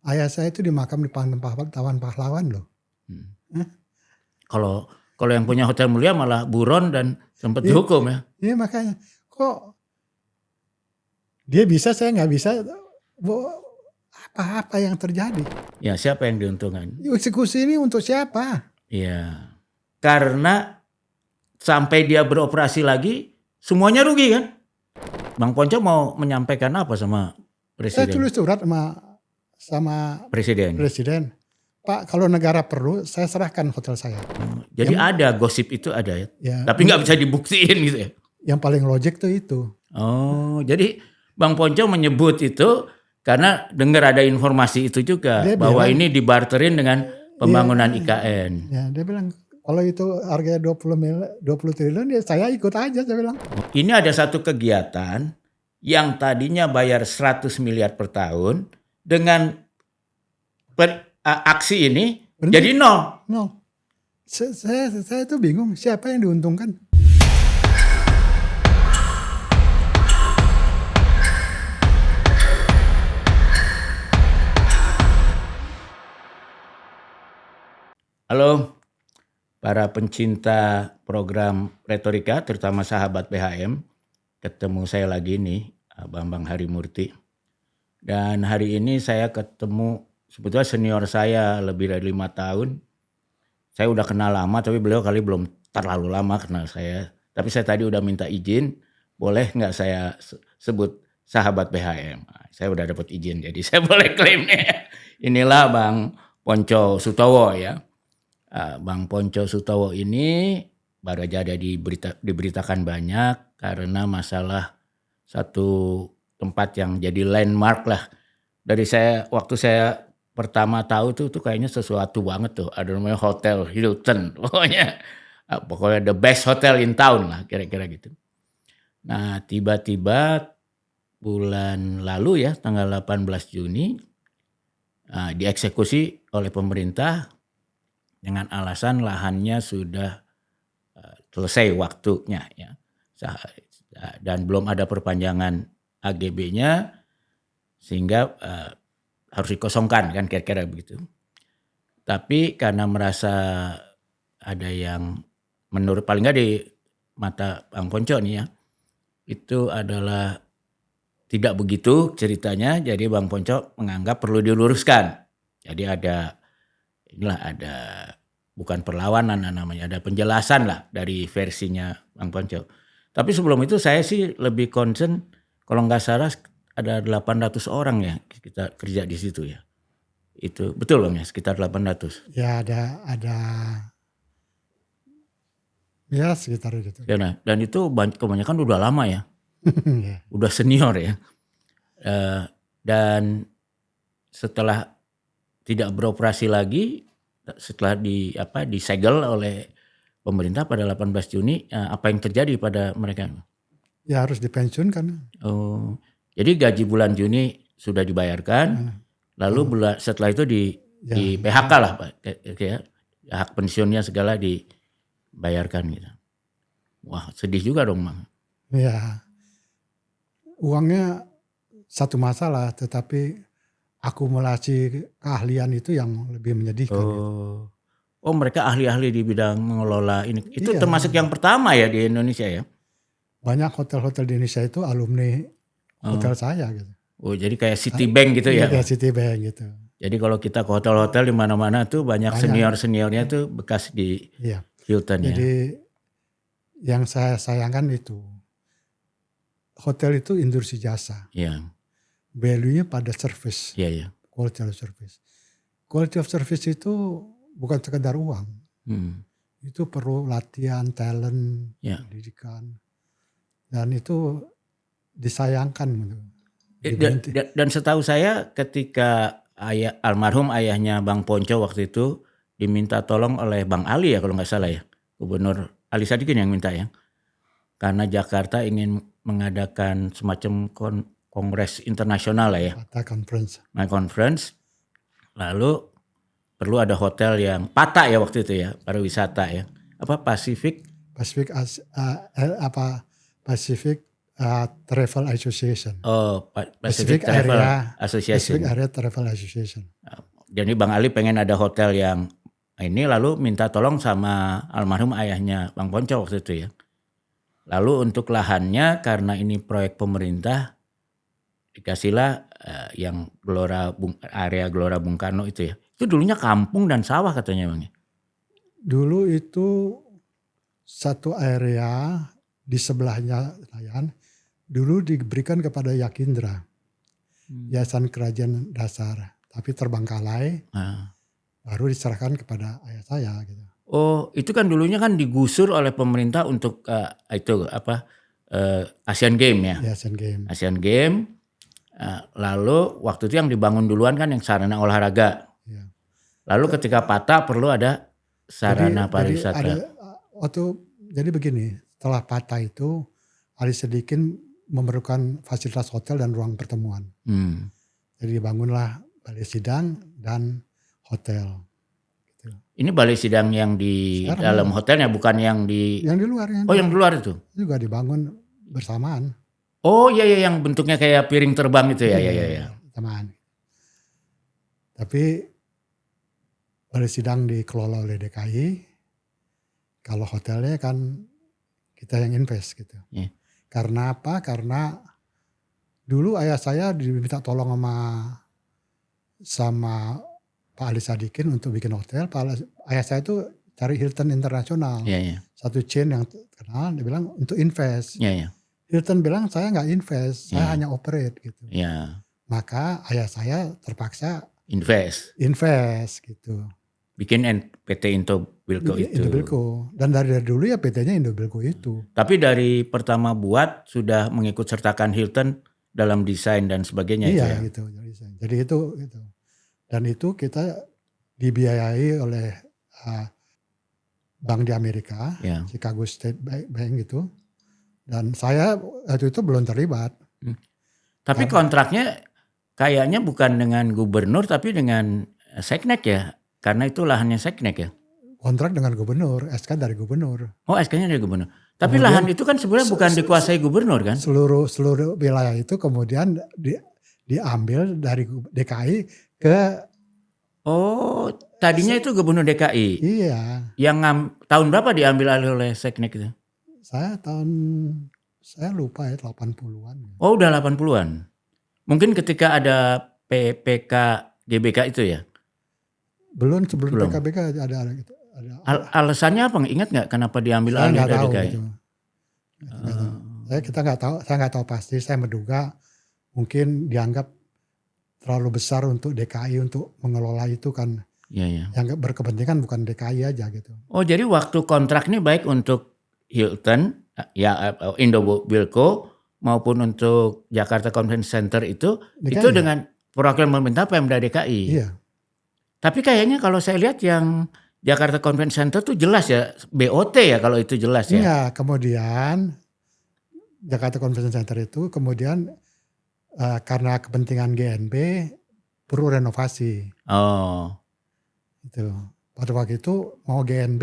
Ayah saya itu dimakam di Taman Pahlawan loh. Hmm. Kalau yang punya Hotel Mulia malah buron dan sempat dihukum ya. Iya makanya kok dia bisa saya nggak bisa, apa yang terjadi? Ya siapa yang diuntungkan? Eksekusi ini untuk siapa? Iya, karena sampai dia beroperasi lagi semuanya rugi kan. Bang Ponco mau menyampaikan apa sama Saya Presiden? tulis surat sama Presiden. Pak, kalau negara perlu saya serahkan hotel saya. Jadi ada gosip itu ada ya, Ya, tapi nggak bisa dibuktiin gitu ya. Yang paling logik tuh itu. Oh, jadi Bang Ponco menyebut itu karena dengar ada informasi itu juga Dia bahwa bilang, ini dibarterin dengan pembangunan IKN. Ya, dia bilang kalau itu harganya 20 triliun ya saya ikut aja, saya bilang. Ini ada satu kegiatan yang tadinya bayar 100 miliar per tahun dengan aksi ini Berhenti. jadi nol. Saya tuh bingung siapa yang diuntungkan. Halo para pencinta program Retorika, terutama sahabat BHM. Ketemu saya lagi nih, Bambang Harimurti. Dan hari ini saya ketemu sebetulnya senior saya lebih dari 5 tahun. Saya udah kenal lama tapi beliau kali belum terlalu lama kenal saya. Tapi saya tadi udah minta izin, boleh nggak saya sebut sahabat BHM? Saya udah dapat izin jadi saya boleh klaimnya. Inilah Bang Ponco Sutowo ya. Bang Ponco Sutowo ini baru aja ada diberitakan banyak karena masalah satu tempat yang jadi landmark lah. Dari waktu saya pertama tahu tuh kayaknya sesuatu banget tuh. Ada namanya Hotel Hilton. Pokoknya the best hotel in town lah kira-kira gitu. Nah tiba-tiba bulan lalu ya tanggal 18 Juni dieksekusi oleh pemerintah dengan alasan lahannya sudah selesai waktunya ya. Dan belum ada perpanjangan AGB-nya sehingga harus dikosongkan kan kira-kira begitu. Tapi karena merasa ada yang menurut paling nggak di mata Bang Ponco nih ya, itu adalah tidak begitu ceritanya. Jadi Bang Ponco menganggap perlu diluruskan. Jadi ada bukan perlawanan namanya, ada penjelasan lah dari versinya Bang Ponco. Tapi sebelum itu saya sih lebih concern kalau nggak salah ada 800 orang ya kita kerja di situ ya. Itu betul Bang ya, sekitar 800. Ya ada ya sekitar itu. Ya, nah, dan itu kebanyakan udah lama ya. Udah senior ya. Dan setelah tidak beroperasi lagi, setelah disegel oleh pemerintah pada 18 Juni, apa yang terjadi pada mereka? Ya harus dipensiunkan. Oh, jadi gaji bulan Juni sudah dibayarkan, lalu setelah itu di PHK lah Pak, ya, hak pensiunnya segala dibayarkan gitu. Wah sedih juga dong Bang. Ya uangnya satu masalah, tetapi akumulasi keahlian itu yang lebih menyedihkan. Oh mereka ahli-ahli di bidang mengelola ini. Itu termasuk yang pertama ya di Indonesia ya? Banyak hotel-hotel di Indonesia itu alumni hotel saya gitu. Oh jadi kayak Citibank gitu ya? Kayak Citibank gitu. Jadi kalau kita ke hotel-hotel di mana-mana tuh banyak senior-seniornya tuh bekas di Hilton ya? Jadi yang saya sayangkan itu hotel itu industri jasa. Iya. Value-nya pada service. Iya. Quality of service. Quality of service itu bukan sekedar uang. Itu perlu latihan, talent, pendidikan. Dan itu disayangkan. Dan setahu saya ketika almarhum ayahnya Bang Ponco waktu itu diminta tolong oleh Bang Ali ya kalau nggak salah ya. Gubernur Ali Sadikin yang minta ya. Karena Jakarta ingin mengadakan semacam kongres internasional lah ya. Conference. Lalu perlu ada hotel yang PATA ya waktu itu ya, pariwisata ya. Pacific Travel Association. Oh, Pacific Travel Association. Pacific Area Travel Association. Jadi Bang Ali pengen ada hotel yang ini, lalu minta tolong sama almarhum ayahnya Bang Ponco waktu itu ya. Lalu untuk lahannya karena ini proyek pemerintah dikasihlah yang area Gelora Bung Karno itu ya. Itu dulunya kampung dan sawah katanya Bang. Dulu itu satu area di sebelahnya nelayan dulu diberikan kepada Yakindra, Yayasan Kerajaan Dasar, tapi terbengkalai, baru diserahkan kepada ayah saya gitu. Oh, itu kan dulunya kan digusur oleh pemerintah untuk Asian Game ya. Asian Game. Lalu waktu itu yang dibangun duluan kan yang sarana olahraga. Ya. Lalu ketika patah perlu ada sarana pariwisata. Jadi begini, setelah patah itu Ali Sadikin memerlukan fasilitas hotel dan ruang pertemuan. Jadi dibangunlah balai sidang dan hotel. Gitu. Ini balai sidang yang di sekarang dalam hotelnya, bukan yang di... Yang di luar. Yang di luar itu? Juga dibangun bersamaan. Oh iya, yang bentuknya kayak piring terbang itu ya. Iya. Bersamaan. Tapi balai sidang dikelola oleh DKI. Kalau hotelnya kan kita yang invest gitu. Yeah. Karena apa? Karena dulu ayah saya diminta tolong sama Pak Ali Sadikin untuk bikin hotel. Ayah saya itu cari Hilton Internasional. Yeah. Satu chain yang terkenal, dia bilang untuk invest. Yeah. Hilton bilang saya nggak invest, saya hanya operate gitu. Yeah. Maka ayah saya terpaksa invest gitu. Bikin PT Indobilco itu. Indobilco. Dan dari dulu ya PT-nya Indobilco itu. Tapi dari pertama buat sudah mengikut sertakan Hilton dalam desain dan sebagainya. Iya itu ya? Gitu. Jadi itu. Dan itu kita dibiayai oleh bank di Amerika, Chicago State Bank gitu. Dan saya waktu itu belum terlibat. Tapi kontraknya kayaknya bukan dengan gubernur tapi dengan Seknek ya? Karena itu lahannya Seknek ya? Kontrak dengan gubernur, SK dari gubernur. Oh SK-nya dari gubernur. Tapi kemudian, lahan itu kan sebenarnya bukan dikuasai gubernur kan? Seluruh wilayah itu kemudian diambil dari DKI ke... Oh tadinya itu gubernur DKI? Iya. Yang tahun berapa diambil alih oleh Seknek itu? Saya lupa ya 80-an. Oh udah 80-an. Mungkin ketika ada PPK GBK itu ya? Belum sebelum PKBK ada gitu. Alasannya apa? Ingat nggak kenapa diambil alih dari DKI? Gitu. Kita nggak tahu. Saya nggak tahu pasti. Saya menduga mungkin dianggap terlalu besar untuk DKI untuk mengelola itu kan. Iya. Yang berkepentingan bukan DKI aja gitu. Oh jadi waktu kontrak ini baik untuk Hilton, ya Indobilco maupun untuk Jakarta Convention Center itu dengan perwakilan pemerintah Pemda DKI. Iya. Tapi kayaknya kalau saya lihat yang Jakarta Convention Center tuh jelas ya BOT ya kalau itu jelas ya. Iya, kemudian Jakarta Convention Center itu kemudian karena kepentingan GNB perlu renovasi. Oh. Itu. Pada waktu itu mau GNB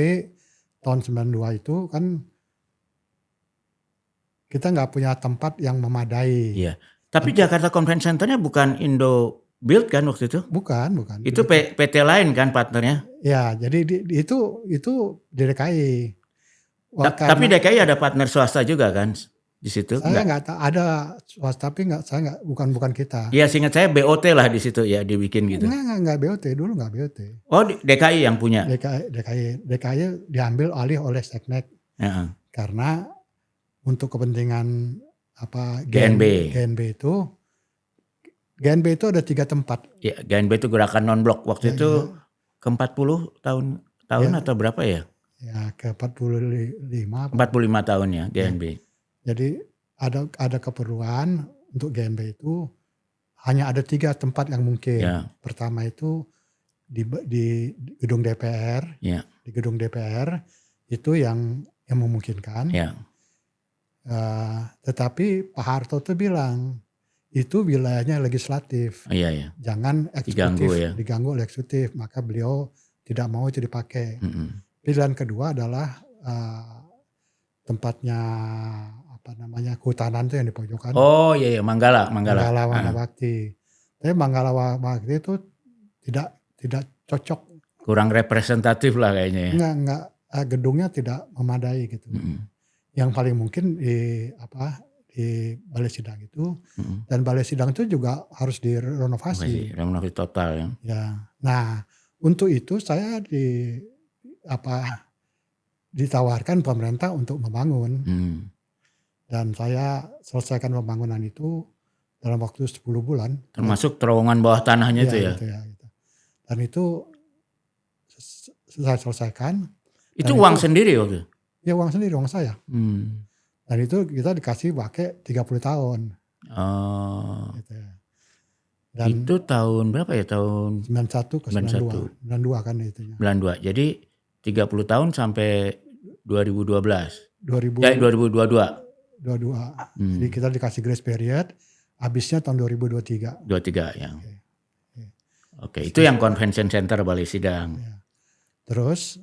tahun 92 itu kan kita nggak punya tempat yang memadai. Iya. Tapi Jakarta Convention Centernya bukan Indobuild kan waktu itu? Bukan. Itu PT lain kan partnernya? Ya, jadi itu di DKI. Tapi DKI ada partner swasta juga kan di situ? Saya nggak tahu, ada swasta tapi bukan kita. Iya, seingat saya BOT lah di situ ya dibikin gitu. Enggak BOT, dulu nggak BOT. Oh, DKI yang punya? DKI diambil alih oleh Seknek. Karena untuk kepentingan GNB itu ada 3 tempat. Ya, GNB itu gerakan non-blok waktu itu ke 40 tahun atau berapa ya? Ya, ke 45. 45 tahun ya GNB. Ya. Jadi ada keperluan untuk GNB itu hanya ada 3 tempat yang mungkin. Ya. Pertama itu di gedung DPR. Ya. Di gedung DPR itu yang memungkinkan. Ya. Tetapi Pak Harto tuh bilang itu wilayahnya legislatif. Iya. Jangan eksekutif diganggu oleh eksekutif, maka beliau tidak mau itu dipakai. Pilihan kedua adalah tempatnya kehutanan tuh yang di pojokan. Oh iya, Manggala. Manggala Wanabakti. Tapi Manggala Wanabakti itu tidak cocok. Kurang representatif lah kayaknya ya. Enggak, gedungnya tidak memadai gitu. Yang paling mungkin di Balai Sidang itu, dan Balai Sidang itu juga harus direnovasi. Renovasi total ya. Ya. Nah, untuk itu saya ditawarkan pemerintah untuk membangun. Dan saya selesaikan pembangunan itu dalam waktu 10 bulan. Termasuk terowongan bawah tanahnya itu ya? Gitu. Dan itu saya selesaikan. Itu uang sendiri waktu? Ya uang sendiri, uang saya. Dan itu kita dikasih pakai 30 tahun. Oh. Gitu ya. Dan itu tahun berapa ya? Tahun 91 ke 92. 92 kan itunya. 92. Jadi 30 tahun sampai 2022. 22. Jadi kita dikasih grace period, habisnya tahun 2023. 23 ya. Oke, itu yang Convention Center Balai Sidang. Ya. Terus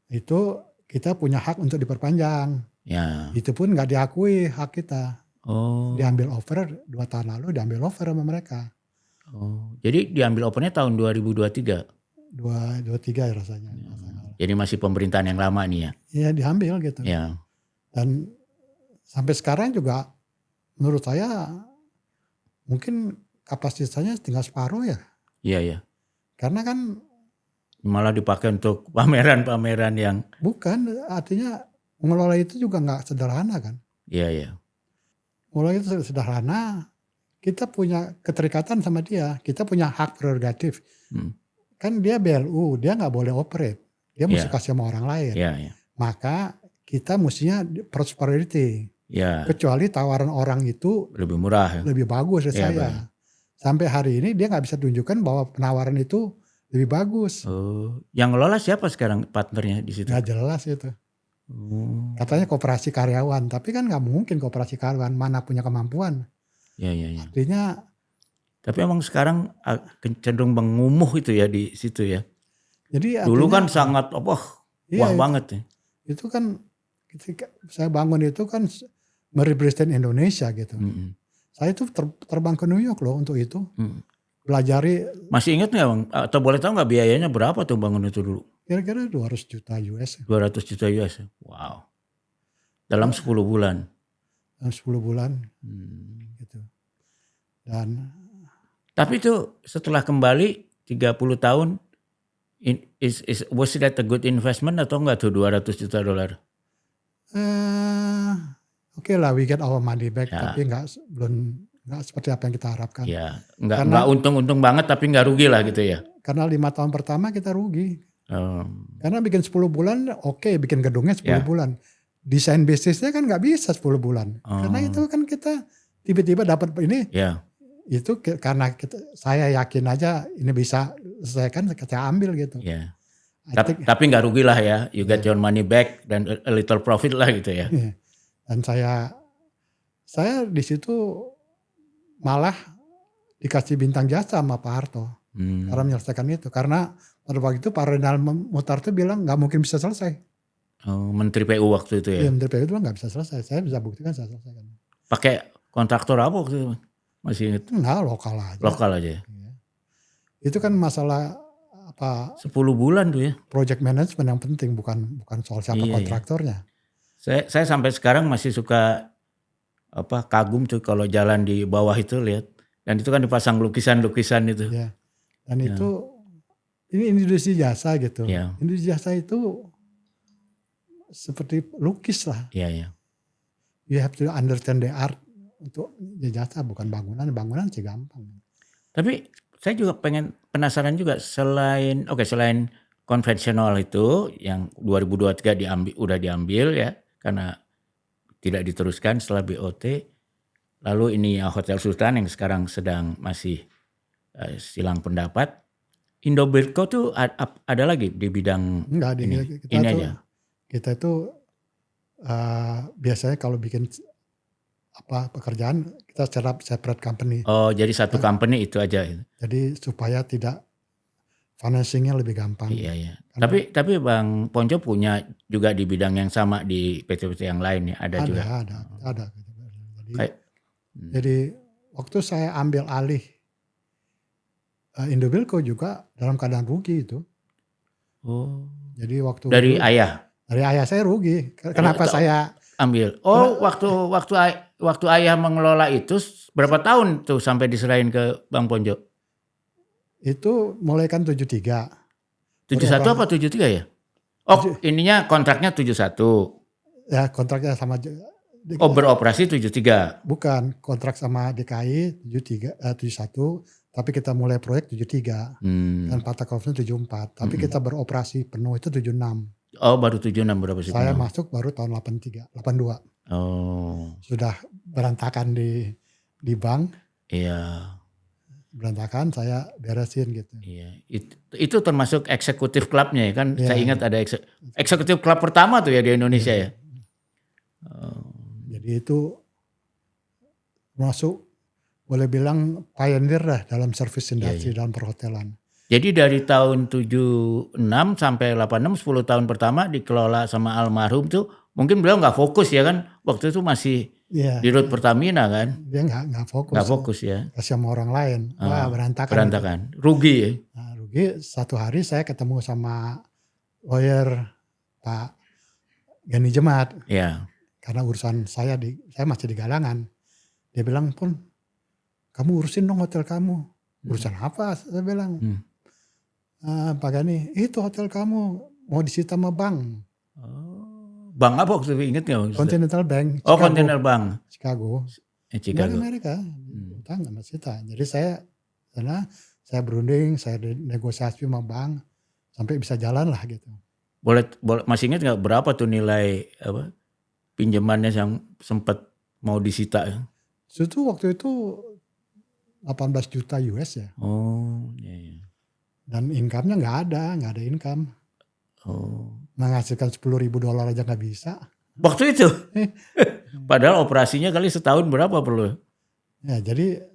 itu kita punya hak untuk diperpanjang. Ya. Itu pun nggak diakui hak kita. Oh. Diambil over 2 tahun lalu, diambil over sama mereka. Oh, jadi diambil overnya tahun 2023? 23 rasanya. Jadi masih pemerintahan yang lama nih ya? Iya diambil gitu. Ya. Dan sampai sekarang juga menurut saya mungkin kapasitasnya tinggal separuh ya. Iya. Karena kan malah dipakai untuk pameran-pameran yang... Bukan, artinya mengelola itu juga nggak sederhana kan. Iya. Mengelola itu sederhana, kita punya keterikatan sama dia, kita punya hak prerogatif. Kan dia BLU, dia nggak boleh operate, dia mesti kasih sama orang lain. Iya. Maka kita mestinya prosperity. Ya. Kecuali tawaran orang itu lebih murah, lebih bagus dari saya. Baik. Sampai hari ini dia nggak bisa tunjukkan bahwa penawaran itu lebih bagus. Oh, yang ngelola siapa sekarang partnernya di situ? Nggak jelas itu. Katanya koperasi karyawan, tapi kan nggak mungkin koperasi karyawan, mana punya kemampuan. Ya. Artinya. Tapi emang sekarang cenderung mengumuh itu ya di situ ya. Jadi dulu kan sangat wah banget ya. Itu kan ketika saya bangun itu kan merepresent Indonesia gitu. Saya itu terbang ke New York loh untuk itu. Belajari. Masih ingat nggak Bang? Atau boleh tahu nggak biayanya berapa tuh bangun itu dulu? Kira-kira 200 juta US. 200 juta US. Wow. Dalam 10 bulan. Dalam 10 bulan. Gitu. Dan. Tapi itu setelah kembali 30 tahun, was that a good investment atau enggak tuh 200 juta dolar? Oke lah, we get our money back, tapi belum seperti apa yang kita harapkan. Ya, enggak untung-untung banget tapi enggak rugi lah gitu ya. Karena 5 tahun pertama kita rugi. Karena bikin 10 bulan, bikin gedungnya 10 bulan. Desain bisnisnya kan nggak bisa 10 bulan. Karena itu kan kita tiba-tiba dapat ini. Itu karena saya yakin aja ini bisa selesaikan, kita ambil gitu. Tapi nggak rugi lah ya, you get your money back dan a little profit lah gitu ya. Dan saya di situ malah dikasih bintang jasa sama Pak Harto karena menyelesaikan itu. Karena pada waktu itu Pak Renal Mutar itu bilang nggak mungkin bisa selesai. Menteri PU waktu itu ya? Iya, Menteri PU itu nggak bisa selesai. Saya bisa buktikan saya selesaikan. Pakai kontraktor apa waktu itu? Masih ingat? Nah, lokal aja. Lokal aja ya? Itu kan masalah apa? 10 bulan tuh ya? Project management yang penting, bukan soal siapa kontraktornya. Saya sampai sekarang masih suka kagum tuh kalau jalan di bawah itu lihat. Dan itu kan dipasang lukisan-lukisan itu. Ya. Dan itu ini industri jasa gitu. Industri jasa itu seperti lukis lah. Iya. You have to understand the art untuk jasa, bukan bangunan sih gampang. Tapi saya juga penasaran juga selain konvensional itu yang 2023 udah diambil ya karena tidak diteruskan setelah BOT. Lalu ini Hotel Sultan yang sekarang sedang masih silang pendapat. Indobuildco tuh ada lagi di bidang ini aja. Kita itu biasanya kalau bikin pekerjaan kita separate company. Oh, jadi satu company itu aja. Jadi supaya tidak financingnya lebih gampang. Iya. Tapi Bang Ponco punya juga di bidang yang sama di PT-PT yang lain ya, ada juga. Ada. Jadi waktu saya ambil alih Indobilco juga dalam keadaan rugi itu. Oh. Jadi waktu dari ayah. Dari ayah saya rugi. Kenapa saya ambil? Oh, waktu ayah mengelola itu berapa tahun tuh sampai diserahin ke Bang Ponco? Itu mulai kan 73. 71 apa 73 ya? Oh, ininya kontraknya 71. Ya, kontraknya sama. Oh, beroperasi 73. Bukan, kontrak sama DKI 71, tapi kita mulai proyek 73. Dan Patakovnya 74, tapi kita beroperasi penuh itu 76. Oh, baru 76 berapa sih? Saya masuk baru tahun 83, 82. Oh. Sudah berantakan di bank. Iya. Berantakan, saya beresin gitu. Iya. Itu termasuk eksekutif klubnya ya kan? Saya ingat ada eksekutif klub pertama tuh ya di Indonesia ya. Jadi itu masuk, boleh bilang pioneer lah dalam service industri dalam perhotelan. Jadi dari tahun 76 sampai 86, 10 tahun pertama dikelola sama almarhum tuh, mungkin beliau nggak fokus ya kan, waktu itu masih di Rut Pertamina kan. Dia nggak fokus. Nggak fokus ya. Kasih sama orang lain, wah berantakan. Berantakan, rugi ya. Nah, rugi. Satu hari saya ketemu sama lawyer Pak Gani Jemat. Iya. Karena urusan saya masih di Galangan. Dia bilang, Pun, kamu urusin dong hotel kamu. Urusan apa? Saya bilang. Pak Gani, itu hotel kamu mau disita sama bank. Oh, bank apa waktu itu inget nggak? Continental Bank. Oh, Continental Bank. Chicago. Chicago. Dari Amerika. Utang nggak disita. Jadi saya berunding, saya negosiasi sama bank sampai bisa jalan lah gitu. Boleh masih ingat nggak berapa tuh nilai pinjamannya yang sempat mau disita ya? Itu waktu itu 18 juta US ya. Oh, iya. Dan income-nya nggak ada income. Oh. Menghasilkan $10,000 aja nggak bisa. Waktu itu? Padahal operasinya kali setahun berapa perlu? Ya jadi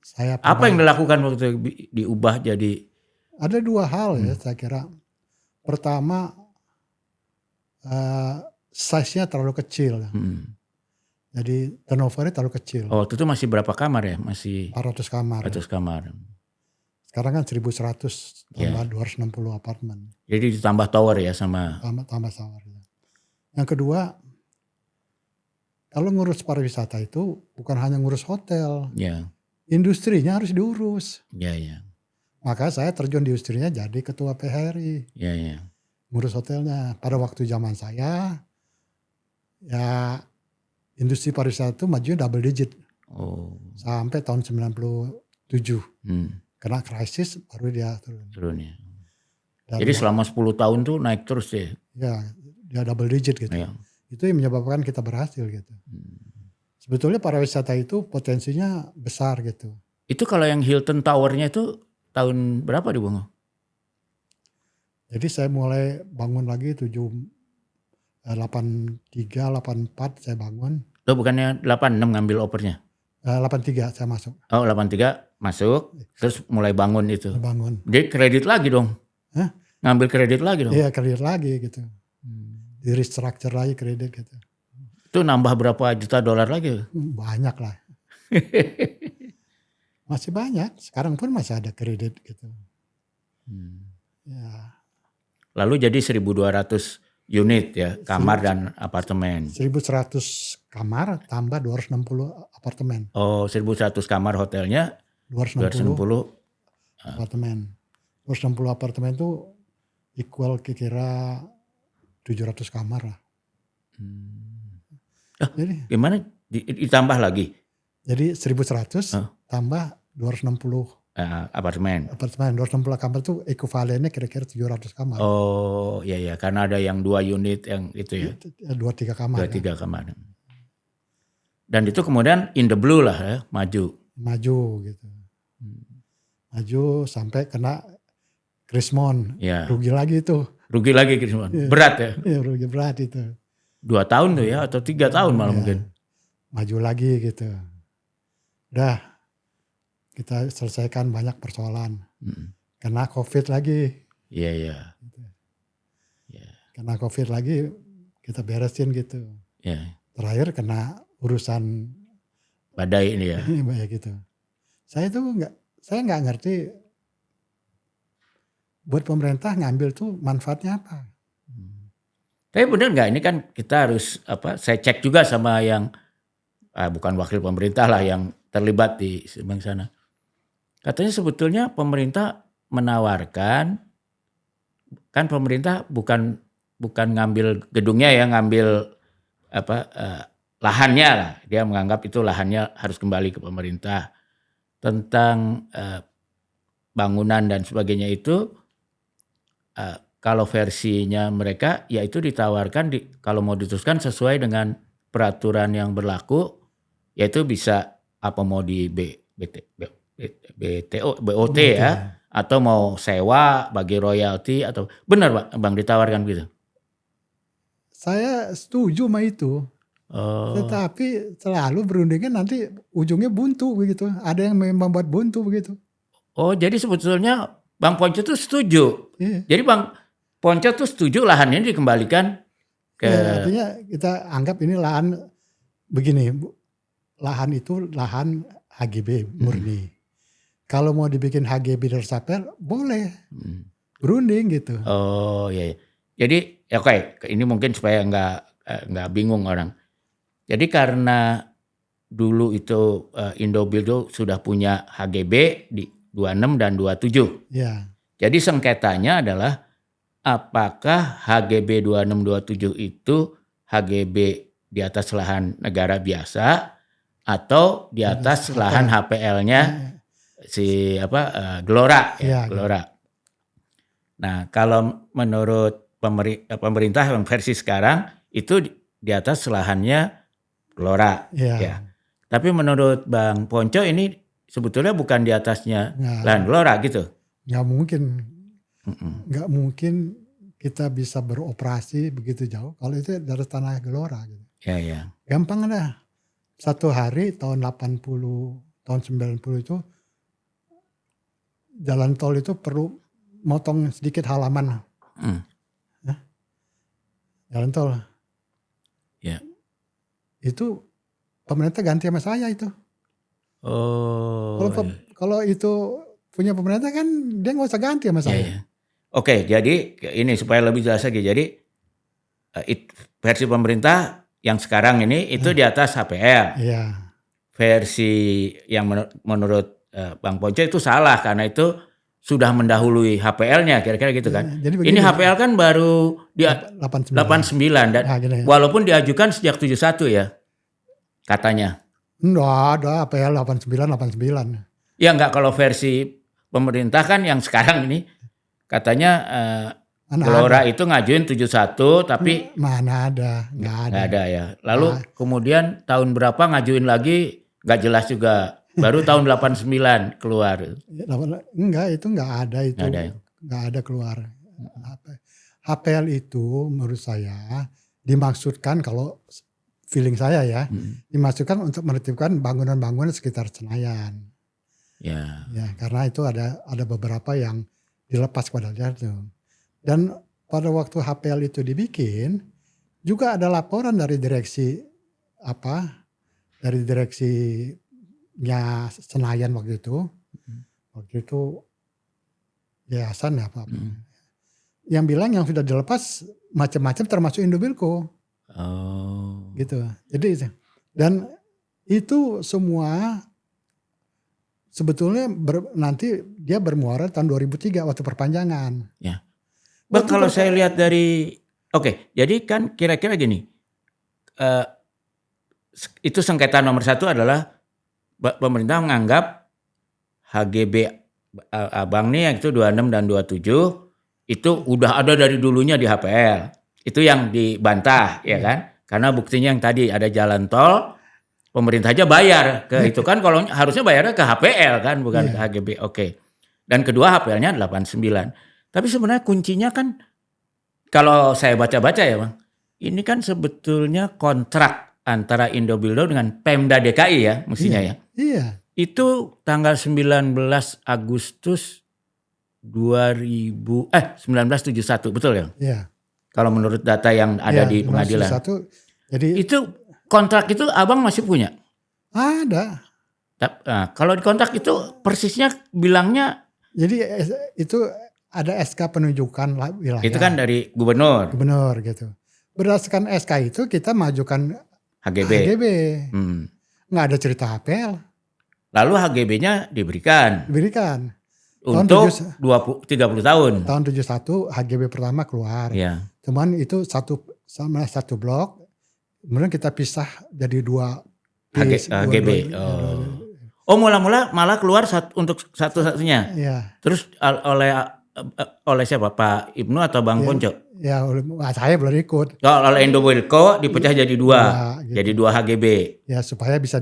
saya. Apa yang dilakukan waktu itu diubah jadi? Ada dua hal ya saya kira. Pertama, size-nya terlalu kecil. Jadi turnover-nya terlalu kecil. Oh, waktu itu masih berapa kamar ya? Masih 400 kamar. 400 kamar. Sekarang kan 1.100 tambah 260 apartemen. Jadi ditambah tower ya sama? Tambah tower. Ya. Yang kedua, kalau ngurus pariwisata itu bukan hanya ngurus hotel. Ya. Industrinya harus diurus. Ya. Maka saya terjun di industrinya jadi ketua PHRI. Ya. Ngurus hotelnya. Pada waktu zaman saya, ya industri pariwisata itu majunya double digit. Oh. Sampai tahun 97. Kena krisis baru dia turun. Ya. Jadi selama 10 tahun tuh naik terus ya? Ya, dia double digit gitu. Ya. Itu yang menyebabkan kita berhasil gitu. Sebetulnya pariwisata itu potensinya besar gitu. Itu kalau yang Hilton Tower-nya itu tahun berapa dibangun? Jadi saya mulai bangun lagi 83, 84 saya bangun. Loh bukannya 86 ngambil opernya? 83 saya masuk. Oh 83 masuk, terus mulai bangun itu. Bangun. Jadi kredit lagi dong? Hah? Ngambil kredit lagi dong? Iya kredit lagi gitu. Di restructure lagi kredit gitu. Itu nambah berapa juta dolar lagi? Banyak lah. Masih banyak, sekarang pun masih ada kredit gitu. Ya. Lalu jadi 1.200 unit ya, kamar dan apartemen. 1.100 kamar tambah 260 apartemen. Oh, 1.100 kamar hotelnya, 260 apartemen. 260 apartemen itu equal kira-kira 700 kamar lah. Jadi gimana ditambah lagi? Jadi 1.100 tambah 260 apartemen. Apartemen 260 kamar itu ekuivalennya kira-kira 700 kamar. Oh iya karena ada yang 2 unit yang itu ya. 2-3 kamar. 2-3 kamar. Dan itu kemudian in the blue lah ya, maju gitu. Maju sampai kena Krismon. Ya. Rugi lagi itu. Rugi lagi Krismon. Berat ya? Iya rugi berat itu. 2 tahun tuh ya atau 3 tahun malah mungkin. Maju lagi gitu. Udah kita selesaikan banyak persoalan. Kena COVID lagi. Iya. kena COVID lagi kita beresin gitu. Ya. Terakhir kena urusan Badai ini ya. gitu. Saya nggak ngerti buat pemerintah ngambil tuh manfaatnya apa. Tapi benar nggak ini kan kita harus saya cek juga sama yang bukan wakil pemerintah lah yang terlibat di Subang sana. Katanya sebetulnya pemerintah menawarkan, kan pemerintah bukan ngambil gedungnya ya, ngambil lahannya lah. Dia menganggap itu lahannya harus kembali ke pemerintah. Tentang bangunan dan sebagainya itu kalau versinya mereka yaitu ditawarkan kalau mau diteruskan sesuai dengan peraturan yang berlaku, yaitu bisa mau di BOT ya, atau mau sewa bagi royalti atau benar Bang ditawarkan gitu. Saya setuju sama itu. Tetapi selalu berundingnya nanti ujungnya buntu begitu. Ada yang membuat buntu begitu. Oh, jadi sebetulnya Bang Ponco tuh setuju. Iya. Jadi Bang Ponco tuh setuju lahan ini dikembalikan ke... Ya, artinya kita anggap ini lahan begini. Lahan itu lahan HGB murni. Kalau mau dibikin HGB resaper boleh. Berunding gitu. Oh iya. Jadi oke, ini mungkin supaya nggak bingung orang. Jadi karena dulu itu Indobuildo sudah punya HGB di 26 dan 27. Ya. Jadi sengketanya adalah apakah HGB 2627 itu HGB di atas lahan negara biasa atau di atas lahan HPL-nya si Gelora ya, Gelora. Nah, kalau menurut pemerintah yang versi sekarang itu di atas lahannya Gelora ya. Tapi menurut Bang Ponco ini sebetulnya bukan di atasnya lahan Gelora gitu. Nggak mungkin. Nggak mungkin kita bisa beroperasi begitu jauh kalau itu dari tanah Gelora gitu. Ya. Gampang dah. Satu hari tahun 80, tahun 90 itu jalan tol itu perlu motong sedikit halaman. Jalan tol. Ya. Itu pemerintah ganti sama saya itu. Oh. Kalau itu punya pemerintah kan dia nggak usah ganti sama saya. Ya. Oke, jadi ini supaya lebih jelas lagi. Jadi versi pemerintah yang sekarang ini itu di atas HPL. Iya. Versi yang menurut Bang Ponco itu salah karena itu sudah mendahului HPL-nya kira-kira gitu kan. Jadi begini, ini HPL kan baru di 89 dan walaupun diajukan sejak 71 ya katanya. Enggak ada HPL 89. Ya enggak, kalau versi pemerintah kan yang sekarang ini katanya Gelora itu ngajuin 71 tapi mana ada, nggak ada ya. Lalu kemudian tahun berapa ngajuin lagi nggak jelas juga. Baru tahun 89 keluar. Enggak, itu nggak ada itu. Nggak ada keluar. HPL itu menurut saya dimaksudkan, kalau feeling saya ya, dimaksudkan untuk menertibkan bangunan-bangunan sekitar Senayan. Ya, karena itu ada beberapa yang dilepas pada itu. Dan pada waktu HPL itu dibikin, juga ada laporan dari direksinya Senayan waktu itu. Waktu itu yayasan apa. Yang bilang yang sudah dilepas macam-macam termasuk Indobuildo. Oh. Gitu. Jadi dan itu semua sebetulnya nanti dia bermuara tahun 2003 waktu perpanjangan. Ya. Bang, kalau saya lihat dari jadi kan kira-kira gini. Itu sengketa nomor 1 adalah pemerintah menganggap HGB Abang nih yang itu 26 dan 27 itu udah ada dari dulunya di HPL. Itu yang dibantah ya kan. Karena buktinya yang tadi ada jalan tol, pemerintah aja bayar ke itu kan, kalau harusnya bayarnya ke HPL kan, bukan ke HGB. Dan kedua HPL-nya 89. Tapi sebenarnya kuncinya kan kalau saya baca-baca ya Bang, ini kan sebetulnya kontrak antara Indobuildo dengan Pemda DKI ya mestinya ya. Iya. Itu tanggal 19 Agustus 1971, betul ya? Iya. Kalau menurut data yang ada di pengadilan. 571. Jadi itu kontrak itu abang masih punya? Ada. Nah, kalau di kontrak itu persisnya bilangnya. Jadi itu ada SK penunjukan wilayah. Itu kan dari gubernur. Gubernur gitu. Berdasarkan SK itu kita majukan HGB. Nggak ada cerita HPL. Lalu HGB-nya diberikan. Untuk 30 tahun. Tahun 71 HGB pertama keluar. Ya. Cuman itu satu blok. Kemudian kita pisah jadi 2 HGB. Mula-mula malah keluar untuk satu-satunya. Ya. Terus oleh siapa? Pak Ibnu atau Bang Ponco? Ya, saya belum ikut. Oleh Indobilco dipecah jadi 2. Gitu. Jadi 2 HGB. Ya, supaya bisa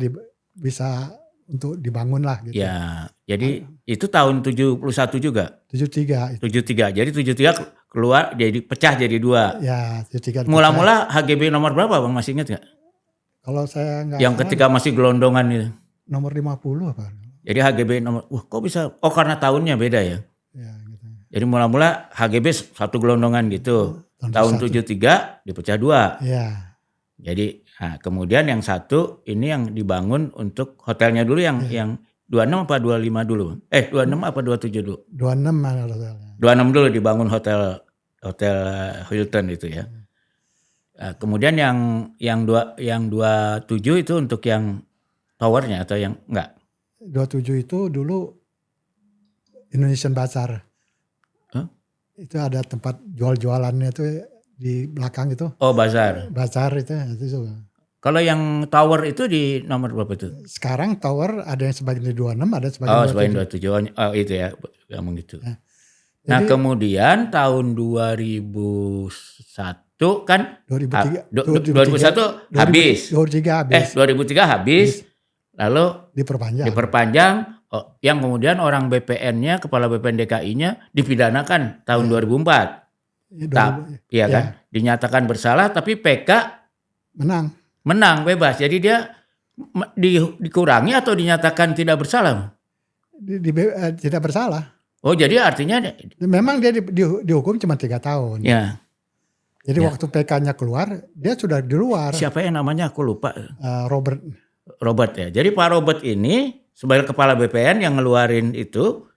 untuk dibangun lah gitu. Ya, jadi itu tahun 71 juga? 73. 73. Jadi 73 keluar jadi pecah jadi 2. Ya, 73. Mula-mula HGB nomor berapa Bang, masih ingat gak? Kalau saya enggak yang ketika masih gelondongan itu. Nomor 50 apa? Jadi HGB nomor, kok bisa? Oh, karena tahunnya beda ya? Ya, gitu. Jadi mula-mula HGB satu gelondongan gitu. Tahun 73 dipecah 2. Ya. Jadi kemudian yang satu ini yang dibangun untuk hotelnya dulu yang 26 apa 25 dulu? 26 apa 27 dulu? 26 mana hotelnya? 26 dulu dibangun hotel Hilton itu ya. Kemudian yang 27 itu untuk yang towernya atau yang enggak? 27 itu dulu Indonesian Bazaar. Itu ada tempat jual-jualannya itu di belakang itu. Oh, bazar. Bazar itu. Kalau yang tower itu di nomor berapa itu? Sekarang tower ada yang sebagian di 26, ada sebagian 27. Oh, itu ya, ngomong gitu. Nah, kemudian tahun 2001 kan 2001 habis. 2003 habis. 2003 habis. Lalu diperpanjang. Yang kemudian orang BPN-nya, kepala BPN DKI-nya dipidanakan tahun 2004. Iya kan? Dinyatakan bersalah tapi PK menang bebas. Jadi dia dikurangi atau dinyatakan tidak bersalah? Tidak bersalah. Oh, jadi artinya memang dia dihukum cuma 3 tahun. Ya. Jadi waktu PK-nya keluar, dia sudah di luar. Siapa yang namanya? Aku lupa. Robert ya. Jadi Pak Robert ini sebagai kepala BPN yang ngeluarin itu,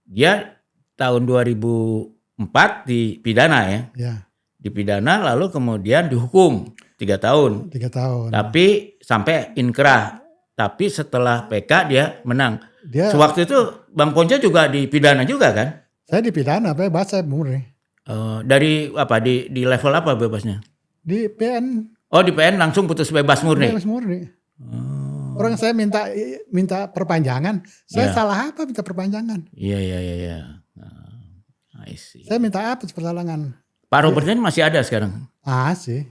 dia tahun 2004 dipidana ya. Dipidana lalu kemudian dihukum 3 tahun. 3 tahun. Tapi sampai inkrah. Tapi setelah PK dia menang. Sewaktu itu Bang Ponco juga dipidana juga kan? Saya dipidana, bebas saya murni. Dari apa? Di level apa bebasnya? Di PN. Oh, di PN langsung putus bebas murni? Bebas murni. Orang saya minta perpanjangan. Saya salah apa minta perpanjangan? Iya. I see. Saya minta apa pertolongan? Pak Robertnya masih ada sekarang? Masih.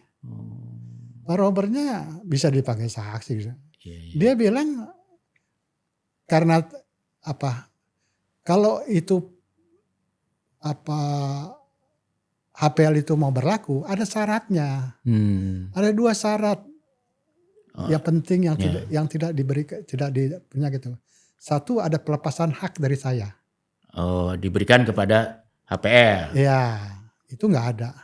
Pak Robertnya bisa dipakai saksi. Iya. Dia bilang karena apa? Kalau itu HPL itu mau berlaku, ada syaratnya. Ada 2 syarat. Yang penting yang tidak punya gitu. 1 ada pelepasan hak dari saya. Oh, diberikan kepada HPL. Iya, itu nggak ada.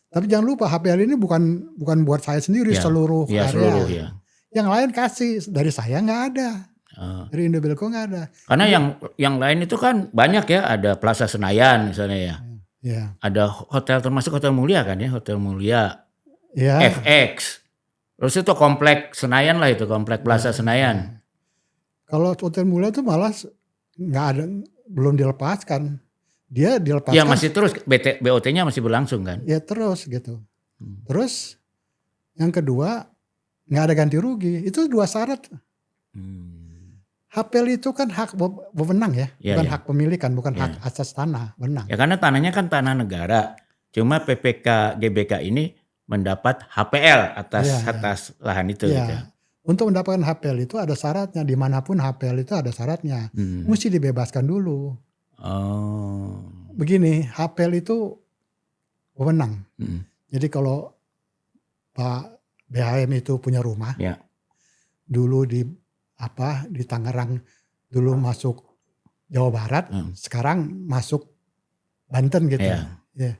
Tapi jangan lupa HPL ini bukan buat saya sendiri, seluruh area. Yang lain kasih, dari saya nggak ada. Dari Indobilco nggak ada. Karena yang lain itu kan banyak ya, ada Plaza Senayan misalnya ya. Iya. Ada hotel termasuk Hotel Mulia kan ya, Hotel Mulia. Iya. FX. Terus itu komplek Senayan lah itu, komplek Plaza Senayan. Kalau Hotel Mulia itu malah nggak ada, belum dilepaskan. Dia dilepaskan. Ya masih terus, BOT-nya masih berlangsung kan? Ya terus gitu. Terus yang kedua nggak ada ganti rugi. Itu 2 syarat. HPL itu kan hak wewenang ya, bukan hak pemilikan, bukan hak asas tanah, wewenang. Ya karena tanahnya kan tanah negara. Cuma PPK GBK ini mendapat HPL atas lahan itu. Ya. Gitu. Untuk mendapatkan HPL itu ada syaratnya. Dimanapun HPL itu ada syaratnya. Mesti dibebaskan dulu. Oh. Begini, HPL itu wewenang. Jadi kalau Pak BHM itu punya rumah, dulu di Tangerang dulu masuk Jawa Barat, sekarang masuk Banten gitu. Ya.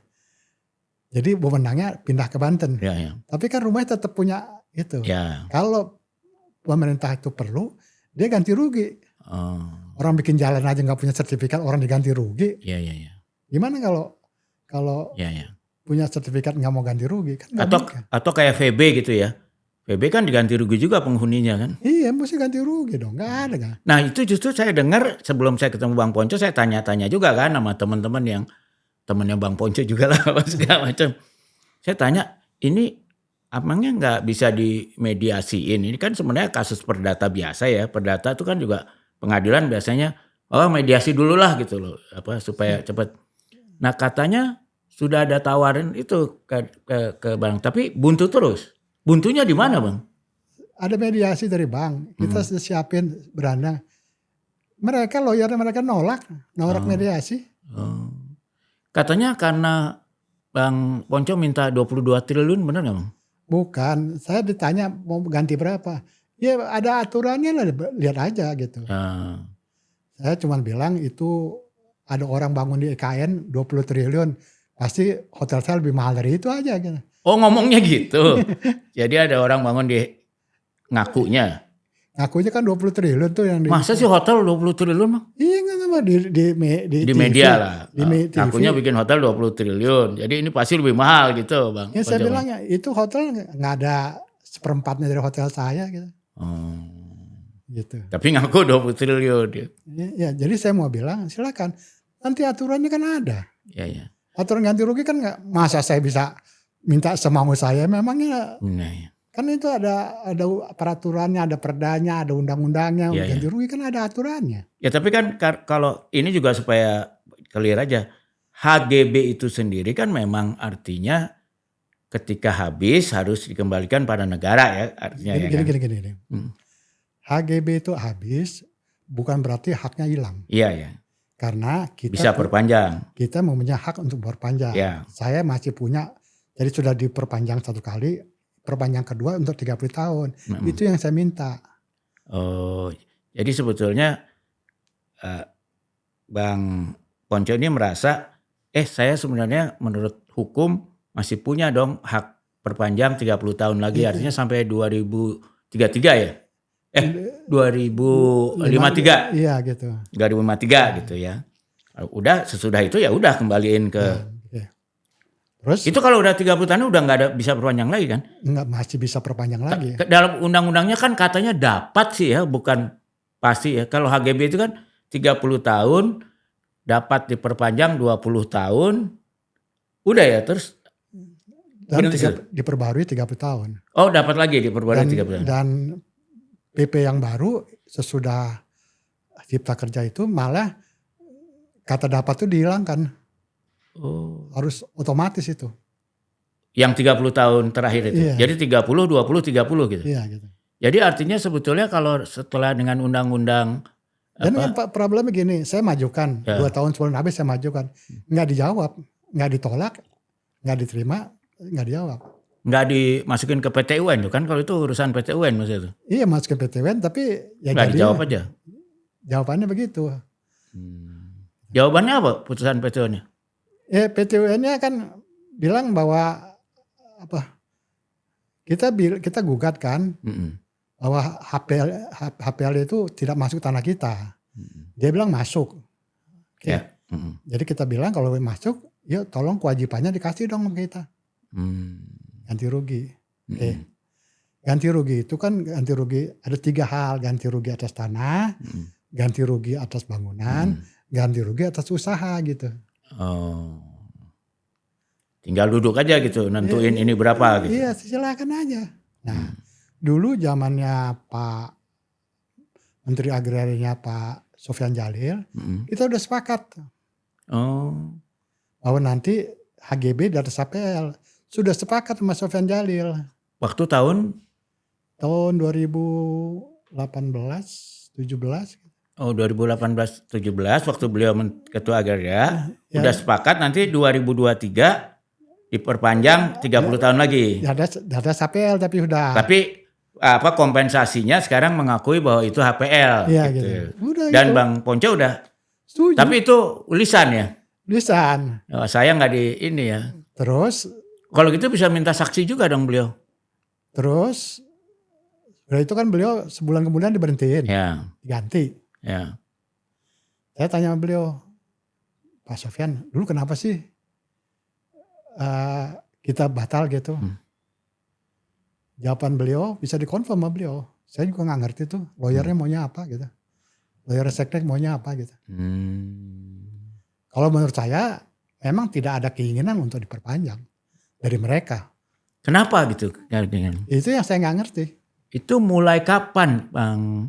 Jadi wewenangnya pindah ke Banten. Ya. Tapi kan rumahnya tetap punya itu. Ya. Kalau pemerintah itu perlu, dia ganti rugi. Oh. Orang bikin jalan aja nggak punya sertifikat, orang diganti rugi. Ya. Gimana kalau punya sertifikat nggak mau ganti rugi kan? Atau kayak VB gitu ya. VB kan diganti rugi juga penghuninya kan? Iya, mesti ganti rugi dong, nggak ada kan? Nah itu justru saya dengar sebelum saya ketemu Bang Ponco, saya tanya-tanya juga kan sama teman-teman yang temannya Bang Ponco juga lah segala macam. Saya tanya, ini emangnya nggak bisa dimediasiin? Ini kan sebenarnya kasus perdata biasa ya. Perdata itu kan juga pengadilan biasanya, mediasi dulu lah gitu loh, supaya cepat. Nah katanya sudah ada tawaran itu ke Bang, tapi buntu terus. Buntunya di mana Bang? Ada mediasi dari bank, kita siapin beranda. Mereka lawyernya mereka nolak mediasi. Katanya karena Bang Ponco minta 22 triliun, benar nggak Bang? Bukan, saya ditanya mau ganti berapa. Ya ada aturannya lah, lihat aja gitu. Saya cuma bilang itu ada orang bangun di IKN 20 triliun. Pasti hotel saya lebih mahal dari itu aja gitu. Oh ngomongnya gitu. Jadi ada orang bangun di ngakunya. Ngakunya kan 20 triliun tuh yang Masa sih hotel 20 triliun Bang? Iya enggak di TV, media lah. Ngakunya bikin hotel 20 triliun. Jadi ini pasti lebih mahal gitu Bang. Ya saya bilang ya itu hotel nggak ada seperempatnya dari hotel saya gitu. Gitu. Tapi ngaku 20 triliun. Ya jadi saya mau bilang silakan. Nanti aturannya kan ada. Iya. Aturan ganti rugi kan nggak, masa saya bisa minta semau saya, memangnya kan itu ada peraturannya, ada perdanya, ada undang-undangnya. Ganti rugi kan ada aturannya. Ya tapi kan kalau ini juga supaya clear aja, HGB itu sendiri kan memang artinya ketika habis harus dikembalikan pada negara ya artinya. Gini. HGB itu habis bukan berarti haknya hilang. Iya. Karena kita bisa perpanjang. Kita mempunyai hak untuk perpanjang. Ya. Saya masih punya, jadi sudah diperpanjang 1 kali, perpanjang kedua untuk 30 tahun. Itu yang saya minta. Oh, jadi sebetulnya Bang Ponco ini merasa, saya sebenarnya menurut hukum masih punya dong hak perpanjang 30 tahun lagi, artinya sampai 2033 ya? 2053. Iya gitu. 2053 gitu ya. Udah sesudah itu ya udah kembaliin ke. Terus itu kalau udah 30 tahun udah nggak ada bisa perpanjang lagi kan? Nggak, masih bisa perpanjang lagi. Dalam undang-undangnya kan katanya dapat sih ya, bukan pasti ya. Kalau HGB itu kan 30 tahun dapat diperpanjang 20 tahun. Udah ya terus. Dan diperbarui 30 tahun. Oh dapat lagi diperbarui 30 tahun. Dan PP yang baru sesudah Cipta Kerja itu malah kata dapat itu dihilangkan. Harus otomatis itu. Yang 30 tahun terakhir itu. Iya. Jadi 30, 20, 30 gitu. Iya gitu. Jadi artinya sebetulnya kalau setelah dengan undang-undang. Dan problemnya gini, saya majukan. 2 tahun sebelum habis saya majukan. Nggak dijawab, nggak ditolak, nggak diterima, nggak dijawab. Nggak dimasukin ke PT UN kan, kalau itu urusan PT UN maksudnya itu. Iya masukin PT UN tapi ya nggak dijawab aja. Jawabannya begitu. Jawabannya apa putusan PT UN-nya? PT UN-nya kan bilang bahwa kita gugat kan bahwa HPL itu tidak masuk tanah kita. Dia bilang masuk. Jadi kita bilang kalau masuk, yuk tolong kewajibannya dikasih dong ke kita. Ganti rugi. Ganti rugi itu kan ganti rugi ada 3 hal. Ganti rugi atas tanah, ganti rugi atas bangunan, ganti rugi atas usaha gitu. Oh. Tinggal duduk aja gitu, nentuin ini berapa gitu. Iya silakan aja. Nah dulu zamannya Pak Menteri Agrarianya Pak Sofyan Djalil, kita udah sepakat. Bahwa nanti HGB dari HPL. Sudah sepakat sama Sofyan Djalil. Waktu tahun 2018, 17. Oh 2018-17 waktu beliau Ketua Agraria. Udah sepakat nanti 2023 diperpanjang 30 tahun lagi. Ada HPL tapi udah. Tapi kompensasinya sekarang mengakui bahwa itu HPL. Iya gitu. Udah, dan gitu. Bang Ponco udah setuju. Tapi itu lisan ya? Lisan. Saya nggak di ini ya. Terus Kalau gitu bisa minta saksi juga dong beliau. Terus udah itu kan beliau sebulan kemudian diberhentiin, Ya, diganti. ya. Saya tanya sama beliau, Pak Sofyan, dulu kenapa sih kita batal gitu? Jawaban beliau bisa dikonfirm sama beliau. Saya juga nggak ngerti tuh lawyernya maunya apa gitu. Lawyer seknek maunya apa gitu. Kalau menurut saya memang tidak ada keinginan untuk diperpanjang dari mereka. Kenapa gitu? Itu yang saya nggak ngerti. Itu mulai kapan Bang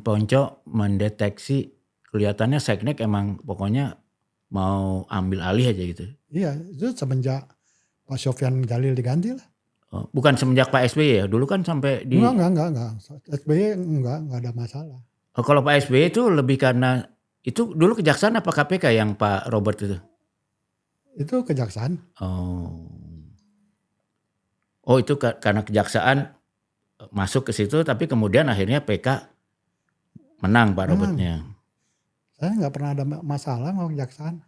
Ponco mendeteksi kelihatannya seknek emang pokoknya mau ambil alih aja gitu? Iya, itu semenjak Pak Sofyan Jalil diganti lah. Oh, bukan semenjak Pak SBY ya? Dulu kan sampai di... Enggak. SBY enggak ada masalah. Oh, kalau Pak SBY itu lebih karena, itu dulu kejaksaan apa KPK yang Pak Robert itu? Itu kejaksaan. Oh itu karena kejaksaan masuk ke situ, tapi kemudian akhirnya PK menang Pak Robertnya. Saya nggak pernah ada masalah sama kejaksaan.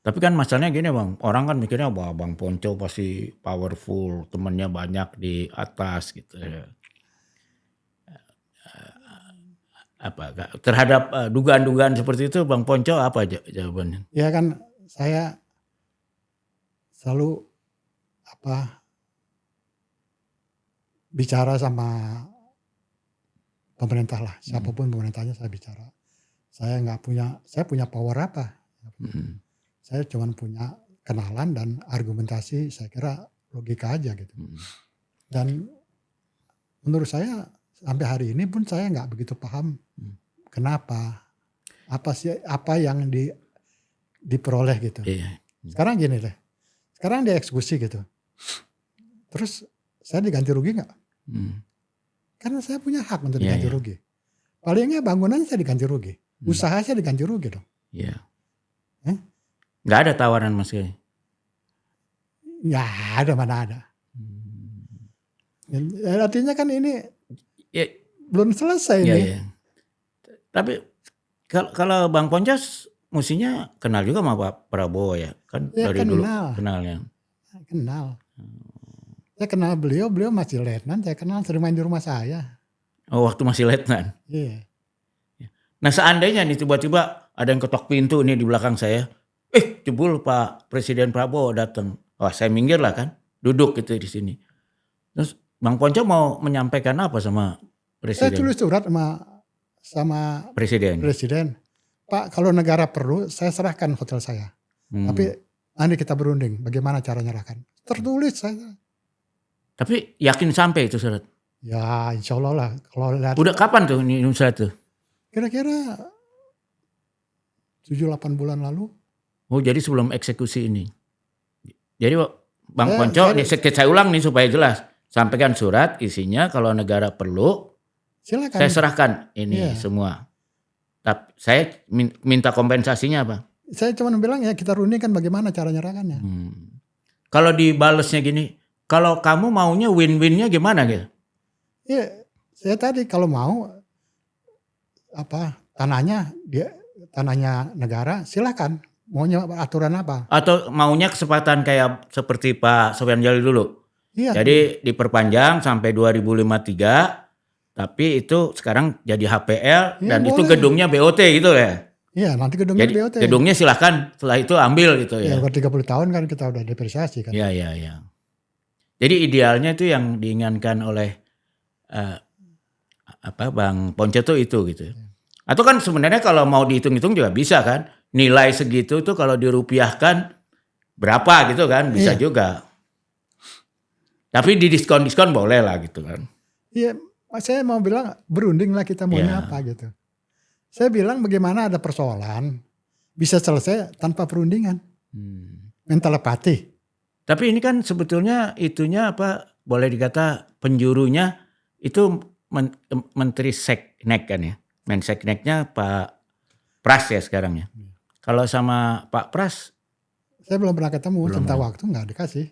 Tapi kan masalahnya gini Bang, orang kan mikirnya wah Bang Ponco pasti powerful, temennya banyak di atas gitu ya. Apa terhadap dugaan-dugaan seperti itu Bang Ponco apa jawabannya? Ya kan saya selalu bicara sama pemerintah lah, siapapun pemerintahnya saya bicara. Saya punya power apa? Saya cuma punya kenalan dan argumentasi, saya kira logika aja gitu. Dan menurut saya sampai hari ini pun saya nggak begitu paham kenapa, apa yang diperoleh gitu. Sekarang gini deh, sekarang dia eksekusi gitu. Terus saya diganti rugi nggak? Karena saya punya hak untuk diganti rugi. Palingnya bangunan saya diganti rugi, usaha saya diganti rugi dong. Nggak ada tawaran Mas Kiai? Nggak ada, mana ada. Artinya kan ini belum selesai nih. Tapi kalau Bang Ponco mestinya kenal juga sama Pak Prabowo ya? Kan dari dulu kenalnya. Kenal. Saya kenal beliau masih letnan, saya kenal sering main di rumah saya. Oh waktu masih letnan? Iya. Nah seandainya nih tiba-tiba ada yang ketok pintu nih di belakang saya. Jebul Pak Presiden Prabowo datang. Wah saya minggir lah kan, duduk gitu di sini. Terus Bang Ponco mau menyampaikan apa sama Presiden? Saya tulis surat sama Presiden. Pak kalau negara perlu saya serahkan hotel saya. Tapi nanti kita berunding bagaimana cara nyerahkan. Tertulis saya. Tapi yakin sampai itu surat? Ya insya Allah lah. Kalau lihat, udah kapan tuh ini surat tuh? Kira-kira 7-8 bulan lalu. Oh jadi sebelum eksekusi ini. Jadi Bang Ponco, saya ulang nih supaya jelas. Sampaikan surat isinya kalau negara perlu, silakan. Saya serahkan ini semua. Tapi saya minta kompensasinya apa? Saya cuma bilang ya kita rundingkan bagaimana cara nyerahkannya. Kalau dibalesnya gini, kalau kamu maunya win-winnya gimana gitu? Iya, saya tadi kalau mau tanahnya negara silakan. Maunya aturan apa? Atau maunya kesempatan kayak seperti Pak Sofyan Jalil dulu? Iya. Jadi diperpanjang sampai 2053, tapi itu sekarang jadi HPL dan boleh. Itu gedungnya BOT gitu ya? Iya, nanti gedungnya jadi, BOT. Gedungnya silahkan setelah itu ambil gitu ya? Ya, 30 tahun kan kita udah depresiasi kan. Iya. Jadi idealnya itu yang diinginkan oleh Bang Ponco tuh itu gitu. Atau kan sebenarnya kalau mau dihitung-hitung juga bisa kan? Nilai segitu tuh kalau dirupiahkan berapa gitu kan? Bisa juga. Tapi di diskon-diskon boleh lah gitu kan. Iya, saya mau bilang berunding lah kita maunya apa gitu. Saya bilang bagaimana ada persoalan bisa selesai tanpa perundingan. Telepati. Tapi ini kan sebetulnya itunya boleh dikata penjurunya itu Menteri Seknek kan ya. Mensekneknya Pak Pras ya sekarang ya. Kalau sama Pak Pras? Saya belum pernah ketemu, tentang waktu nggak dikasih.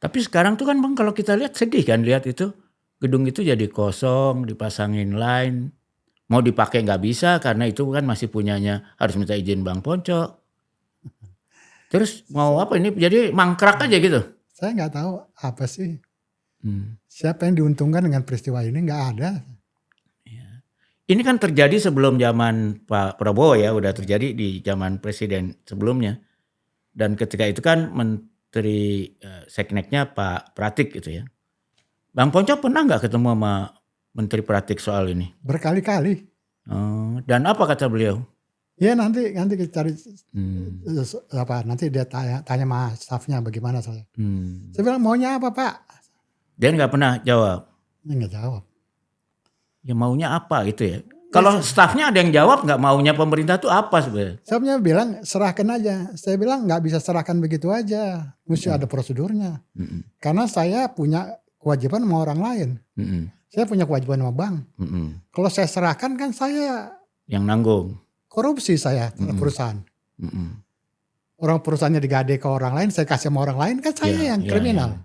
Tapi sekarang tuh kan Bang kalau kita lihat sedih kan lihat itu. Gedung itu jadi kosong, dipasangin line. Mau dipakai nggak bisa karena itu kan masih punyanya, harus minta izin Bang Ponco. Terus mau apa ini? Jadi mangkrak aja gitu. Saya nggak tahu apa sih. Siapa yang diuntungkan dengan peristiwa ini, nggak ada. Ini kan terjadi sebelum zaman Pak Prabowo ya, udah terjadi di zaman presiden sebelumnya. Dan ketika itu kan Menteri Sekneknya Pak Pratik gitu ya. Bang Ponco pernah nggak ketemu sama Menteri Pratik soal ini? Berkali-kali. Dan apa kata beliau? Ya nanti kita cari nanti dia tanya sama stafnya bagaimana saya. Saya bilang maunya apa Pak? Dia nggak pernah jawab. Dia nggak jawab. Ya maunya apa gitu ya? Kalau stafnya ada yang jawab nggak maunya pemerintah tuh apa sebenarnya? Stafnya bilang serahkan aja. Saya bilang nggak bisa serahkan begitu aja. Mesti ada prosedurnya. Karena saya punya kewajiban sama orang lain. Saya punya kewajiban sama bank. Kalau saya serahkan kan saya yang nanggung. Korupsi saya perusahaan. Orang perusahaannya digade ke orang lain, saya kasih sama orang lain kan saya yang kriminal.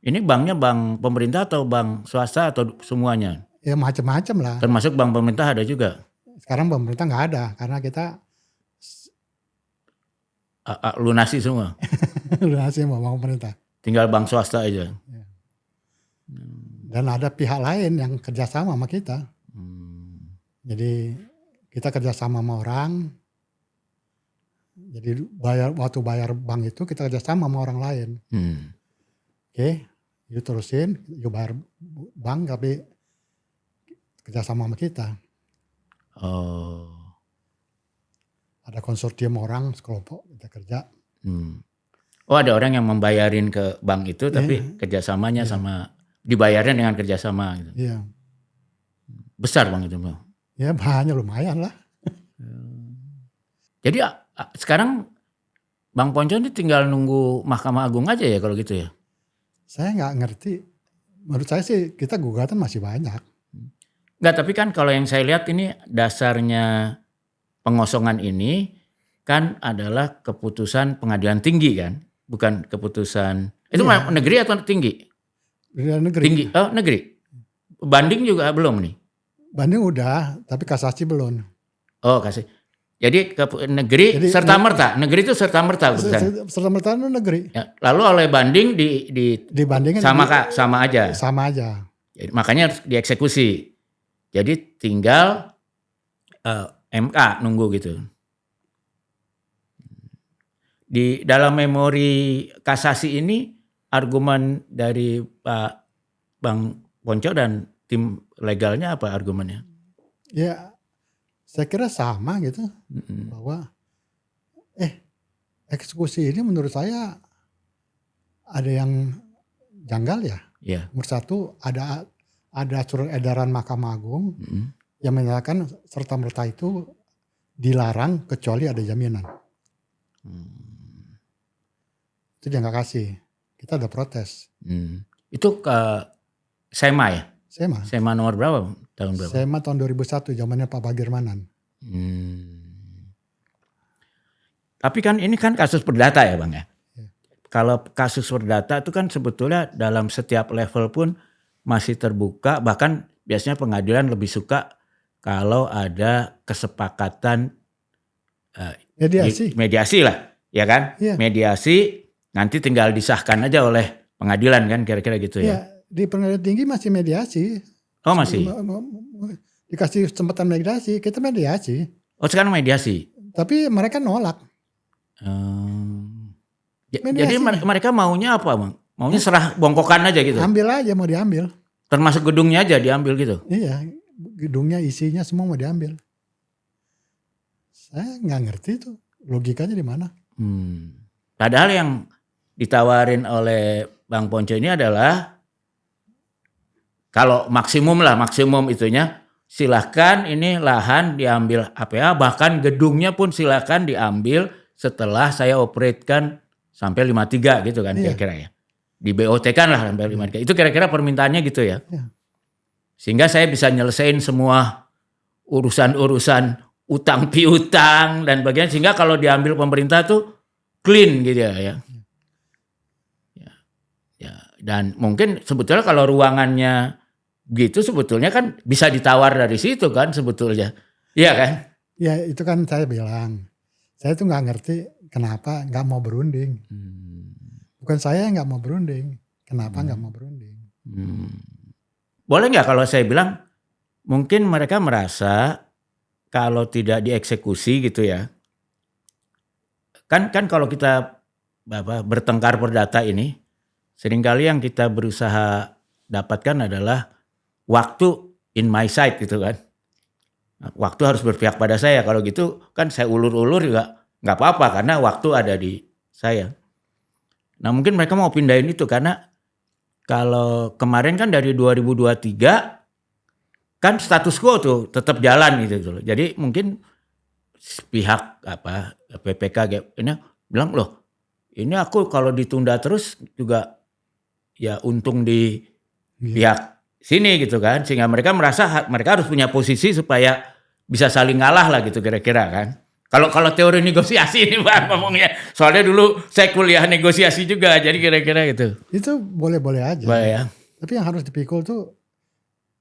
Ini banknya bank pemerintah atau bank swasta atau semuanya? Ya macam-macam lah. Termasuk bank pemerintah ada juga? Sekarang pemerintah nggak ada karena kita lunasi semua. lunasi sama bank pemerintah. Tinggal bank swasta aja. Ya. Dan ada pihak lain yang kerjasama sama kita. Jadi kita kerjasama sama orang. Jadi waktu bayar bank itu kita kerjasama sama orang lain. Oke, yuk terusin, yuk bayar bank tapi kerjasama sama kita. Ada konsorsium orang sekelompok kita kerja. Oh ada orang yang membayarin ke bank itu tapi kerjasamanya sama dibayarnya dengan kerjasama gitu. Iya. Besar bang itu bang. Ya banyak lumayan lah. Jadi sekarang Bang Ponco ini tinggal nunggu Mahkamah Agung aja ya kalau gitu ya? Saya nggak ngerti. Menurut saya sih kita gugatan masih banyak. Enggak, tapi kan kalau yang saya lihat ini dasarnya pengosongan ini kan adalah keputusan pengadilan tinggi kan? Bukan keputusan, itu negeri atau tinggi? Negeri. Tinggi, oh negeri. Banding juga belum nih? Banding udah, tapi kasasi belum. Oh kasih. Jadi negeri serta merta, negeri itu serta merta bukan? Serta merta itu negeri. Ya, lalu oleh banding dibandingkan sama aja. Sama aja. Jadi, makanya harus dieksekusi. Jadi tinggal MK nunggu gitu. Di dalam memori kasasi ini argumen dari Pak Bang Ponco dan tim legalnya apa argumennya? Ya saya kira sama gitu. Bahwa eksekusi ini menurut saya ada yang janggal ya. Nomor satu ada surat edaran Mahkamah Agung yang menyatakan serta-merta itu dilarang kecuali ada jaminan. Itu dia nggak kasih. Kita ada protes. Itu ke SEMA ya? SEMA nomor berapa? Tahun berapa? SEMA tahun 2001 zamannya Pak Bagirmanan. Tapi kan ini kan kasus perdata ya Bang ya? Kalau kasus perdata itu kan sebetulnya dalam setiap level pun masih terbuka, bahkan biasanya pengadilan lebih suka kalau ada kesepakatan mediasi lah, ya kan? Mediasi nanti tinggal disahkan aja oleh pengadilan kan, kira-kira gitu ya? Di pengadilan tinggi masih mediasi. Oh masih? Dikasih kesempatan mediasi, kita mediasi. Oh sekarang mediasi? Tapi mereka nolak. Jadi mereka maunya apa Bang? Maunya serah bongkokan aja gitu? Ambil aja, mau diambil. Termasuk gedungnya aja diambil gitu? Iya, gedungnya isinya semua mau diambil. Saya nggak ngerti tuh logikanya di mana. Padahal yang ditawarin oleh Bang Ponco ini adalah kalau maksimum itunya silahkan ini lahan diambil APA, bahkan gedungnya pun silahkan diambil setelah saya operate-kan sampai 53 gitu kan kira-kira ya. Di BOT kan lah sampai 53. Itu kira-kira permintaannya gitu ya. Sehingga saya bisa nyelesain semua urusan-urusan utang piutang dan bagian, sehingga kalau diambil pemerintah tuh clean gitu ya. Dan mungkin sebetulnya kalau ruangannya gitu sebetulnya kan bisa ditawar dari situ kan sebetulnya. Iya kan? Ya itu kan saya bilang. Saya tuh nggak ngerti kenapa nggak mau berunding. Bukan saya yang nggak mau berunding. Kenapa nggak mau berunding? Boleh nggak kalau saya bilang mungkin mereka merasa kalau tidak dieksekusi gitu ya. Kan kalau kita bertengkar perdata ini, seringkali yang kita berusaha dapatkan adalah waktu in my side gitu kan. Waktu harus berpihak pada saya. Kalau gitu kan saya ulur-ulur juga nggak apa-apa karena waktu ada di saya. Nah mungkin mereka mau pindahin itu karena kalau kemarin kan dari 2023 kan status quo tuh tetap jalan gitu. Jadi mungkin pihak PPK ini bilang loh ini aku kalau ditunda terus juga ya untung di pihak sini gitu kan, sehingga mereka merasa mereka harus punya posisi supaya bisa saling ngalah lah gitu kira-kira kan. Kalau teori negosiasi ini Bang ngomongnya, soalnya dulu saya kuliah negosiasi juga, jadi kira-kira gitu. Itu boleh-boleh aja. Boleh ya. Tapi yang harus dipikul tuh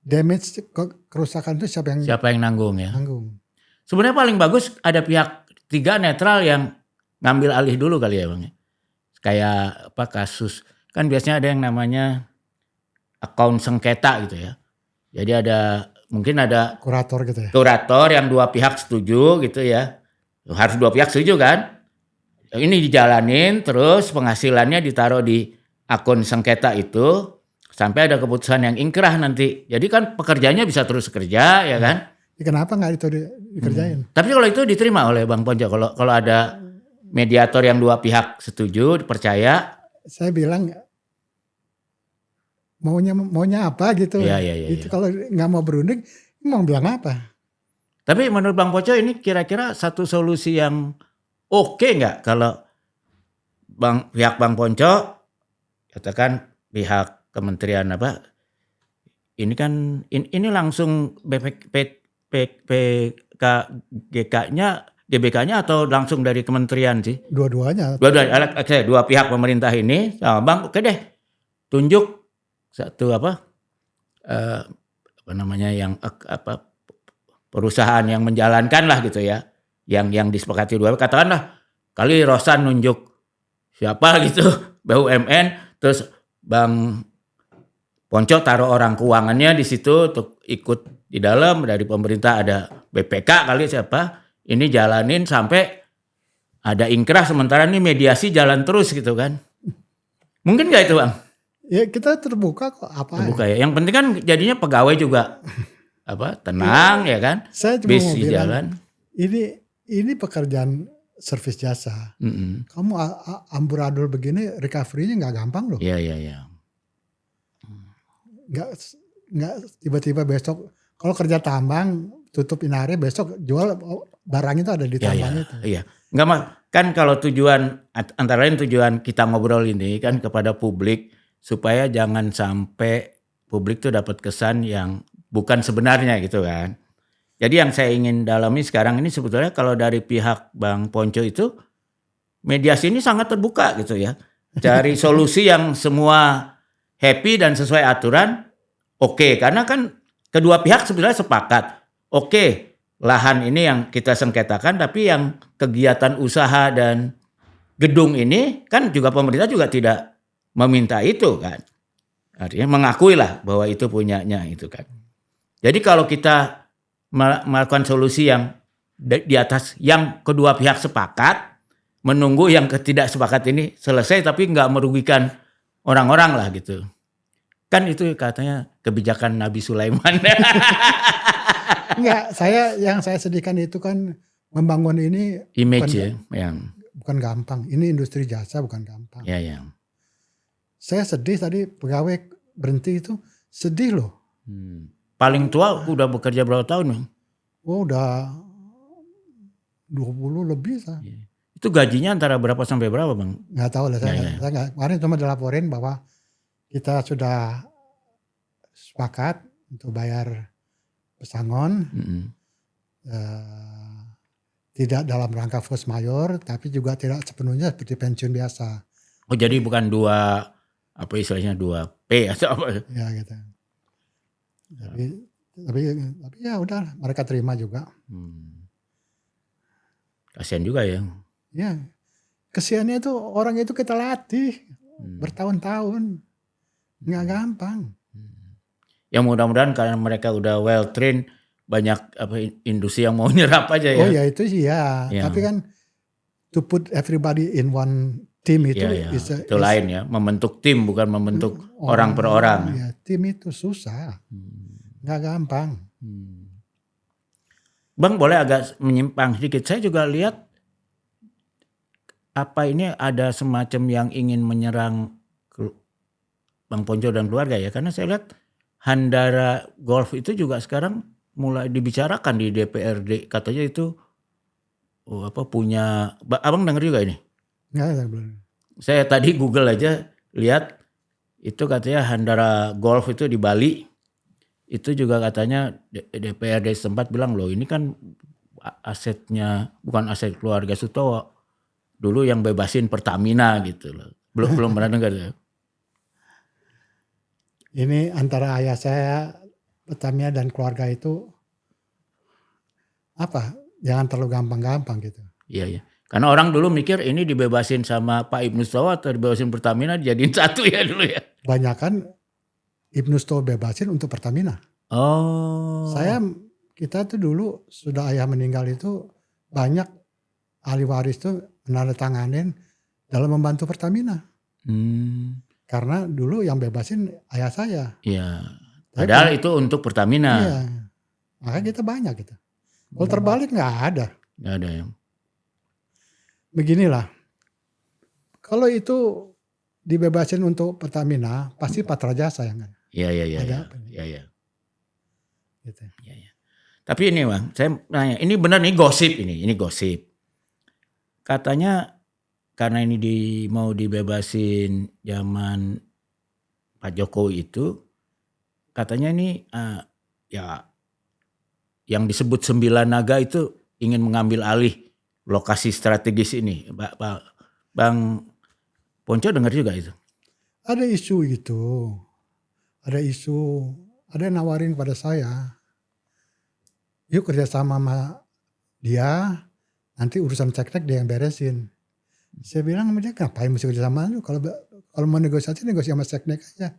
damage kerusakan itu siapa yang nanggung ya. Nanggung. Sebenarnya paling bagus ada pihak tiga netral yang ngambil alih dulu kali ya Bang. Kayak kasus kan biasanya ada yang namanya akun sengketa gitu ya. Jadi mungkin ada kurator gitu ya. Kurator yang dua pihak setuju gitu ya. Harus dua pihak setuju kan. Ini dijalanin terus penghasilannya ditaruh di akun sengketa itu sampai ada keputusan yang ingkrah nanti. Jadi kan pekerjaannya bisa terus kerja ya kan. Kenapa nggak itu dikerjain? Tapi kalau itu diterima oleh Bang Ponco. Kalau ada mediator yang dua pihak setuju, percaya. Saya bilang maunya apa gitu. Iya. Itu kalau nggak mau berunding, mau bilang apa? Tapi menurut Bang Ponco ini kira-kira satu solusi yang oke nggak kalau pihak Bang Ponco katakan pihak kementerian ini kan ini langsung GBK-nya atau langsung dari kementerian sih? Dua-duanya. Dua pihak pemerintah ini sama Bang, oke deh tunjuk satu perusahaan yang menjalankan lah gitu ya, yang disepakati dua, katakanlah kali Rosan nunjuk siapa gitu BUMN, terus Bang Ponco taruh orang keuangannya di situ untuk ikut di dalam, dari pemerintah ada BPK kali siapa, ini jalanin sampai ada ingkrah, sementara ini mediasi jalan terus gitu kan, mungkin nggak itu Bang? Ya kita terbuka kok Terbuka ya. Yang penting kan jadinya pegawai juga tenang ya kan. Saya cuma mau bilang jalan. Ini pekerjaan servis jasa. Kamu amburadul begini recovery-nya nggak gampang loh. Iya. Nggak tiba-tiba besok kalau kerja tambang tutup inare besok jual barang itu ada di tambang itu. Iya. Nggak kan kalau tujuan antara lain tujuan kita ngobrol ini kan kepada publik supaya jangan sampai publik tuh dapat kesan yang bukan sebenarnya gitu kan. Jadi yang saya ingin dalami sekarang ini sebetulnya kalau dari pihak Bang Ponco itu mediasi ini sangat terbuka gitu ya. Cari solusi yang semua happy dan sesuai aturan. Oke, karena kan kedua pihak sebenarnya sepakat. Oke, lahan ini yang kita sengketakan, tapi yang kegiatan usaha dan gedung ini kan juga pemerintah juga tidak meminta itu kan. Artinya mengakui lah bahwa itu punyanya itu kan. Jadi kalau kita melakukan solusi yang di atas yang kedua pihak sepakat, menunggu yang ketidaksepakat ini selesai tapi nggak merugikan orang-orang lah gitu. Kan itu katanya kebijakan Nabi Sulaiman. Enggak, yang saya sedihkan itu kan membangun ini image yang bukan gampang. Ini industri jasa bukan gampang. Ya. Saya sedih tadi pegawai berhenti itu, sedih loh. Paling tua udah bekerja berapa tahun Bang? Oh udah 20 lebih saya. Itu gajinya antara berapa sampai berapa Bang? Nggak tahu lah saya nggak. Kemarin cuma dilaporin bahwa kita sudah sepakat untuk bayar pesangon. Tidak dalam rangka force majeure, tapi juga tidak sepenuhnya seperti pensiun biasa. Oh jadi bukan 2P atau apa? Ya gitu. Tapi ya udah, mereka terima juga. Kasian juga ya. Ya, kesiannya itu orang itu kita latih bertahun-tahun, nggak gampang. Ya mudah-mudahan karena mereka udah well trained, banyak industri yang mau nyerap aja ya. Oh ya itu sih ya. Tapi kan to put everybody in one team itu itu lain ya, membentuk tim bukan membentuk orang per orang. Ya, tim itu susah, nggak gampang. Bang boleh agak menyimpang sedikit. Saya juga lihat ini ada semacam yang ingin menyerang Bang Ponco dan keluarga ya. Karena saya lihat Handara Golf itu juga sekarang mulai dibicarakan di DPRD. Katanya itu punya, abang dengar juga ini? Nggak, belum. Saya tadi Google aja lihat itu katanya Handara Golf itu di Bali. Itu juga katanya DPRD setempat bilang loh ini kan asetnya, bukan aset keluarga Sutowo. Dulu yang bebasin Pertamina gitu loh. Belum pernah dengar ya. Ini antara ayah saya, Pertamina dan keluarga itu jangan terlalu gampang-gampang gitu. Iya. Karena orang dulu mikir ini dibebasin sama Pak Ibnu Sutowo atau dibebasin Pertamina dijadiin satu ya dulu ya. Banyakan Ibnu Sutowo bebasin untuk Pertamina. Oh. Kita tuh dulu sudah ayah meninggal itu banyak ahli waris tuh menandatanganin dalam membantu Pertamina. Karena dulu yang bebasin ayah saya. Iya. Padahal itu untuk Pertamina. Iya. Makanya kita banyak gitu. Kalau terbalik nggak ada. Nggak ada ya. Beginilah. Kalau itu dibebasin untuk Pertamina, pasti Patra Jasa yang kan. Iya. Gitu. Iya. Tapi ini Bang, saya nanya, ini benar nih gosip ini gosip. Katanya karena ini mau dibebasin zaman Pak Jokowi itu, katanya ini yang disebut 9 naga itu ingin mengambil alih lokasi strategis ini. Bang Ponco dengar juga itu? Ada isu itu. Ada yang nawarin pada saya. Yuk kerjasama sama dia, nanti urusan teknik dia yang beresin. Saya bilang sama dia, ngapain mesti kerjasama lu? Kalau mau negosiasi sama seknek aja.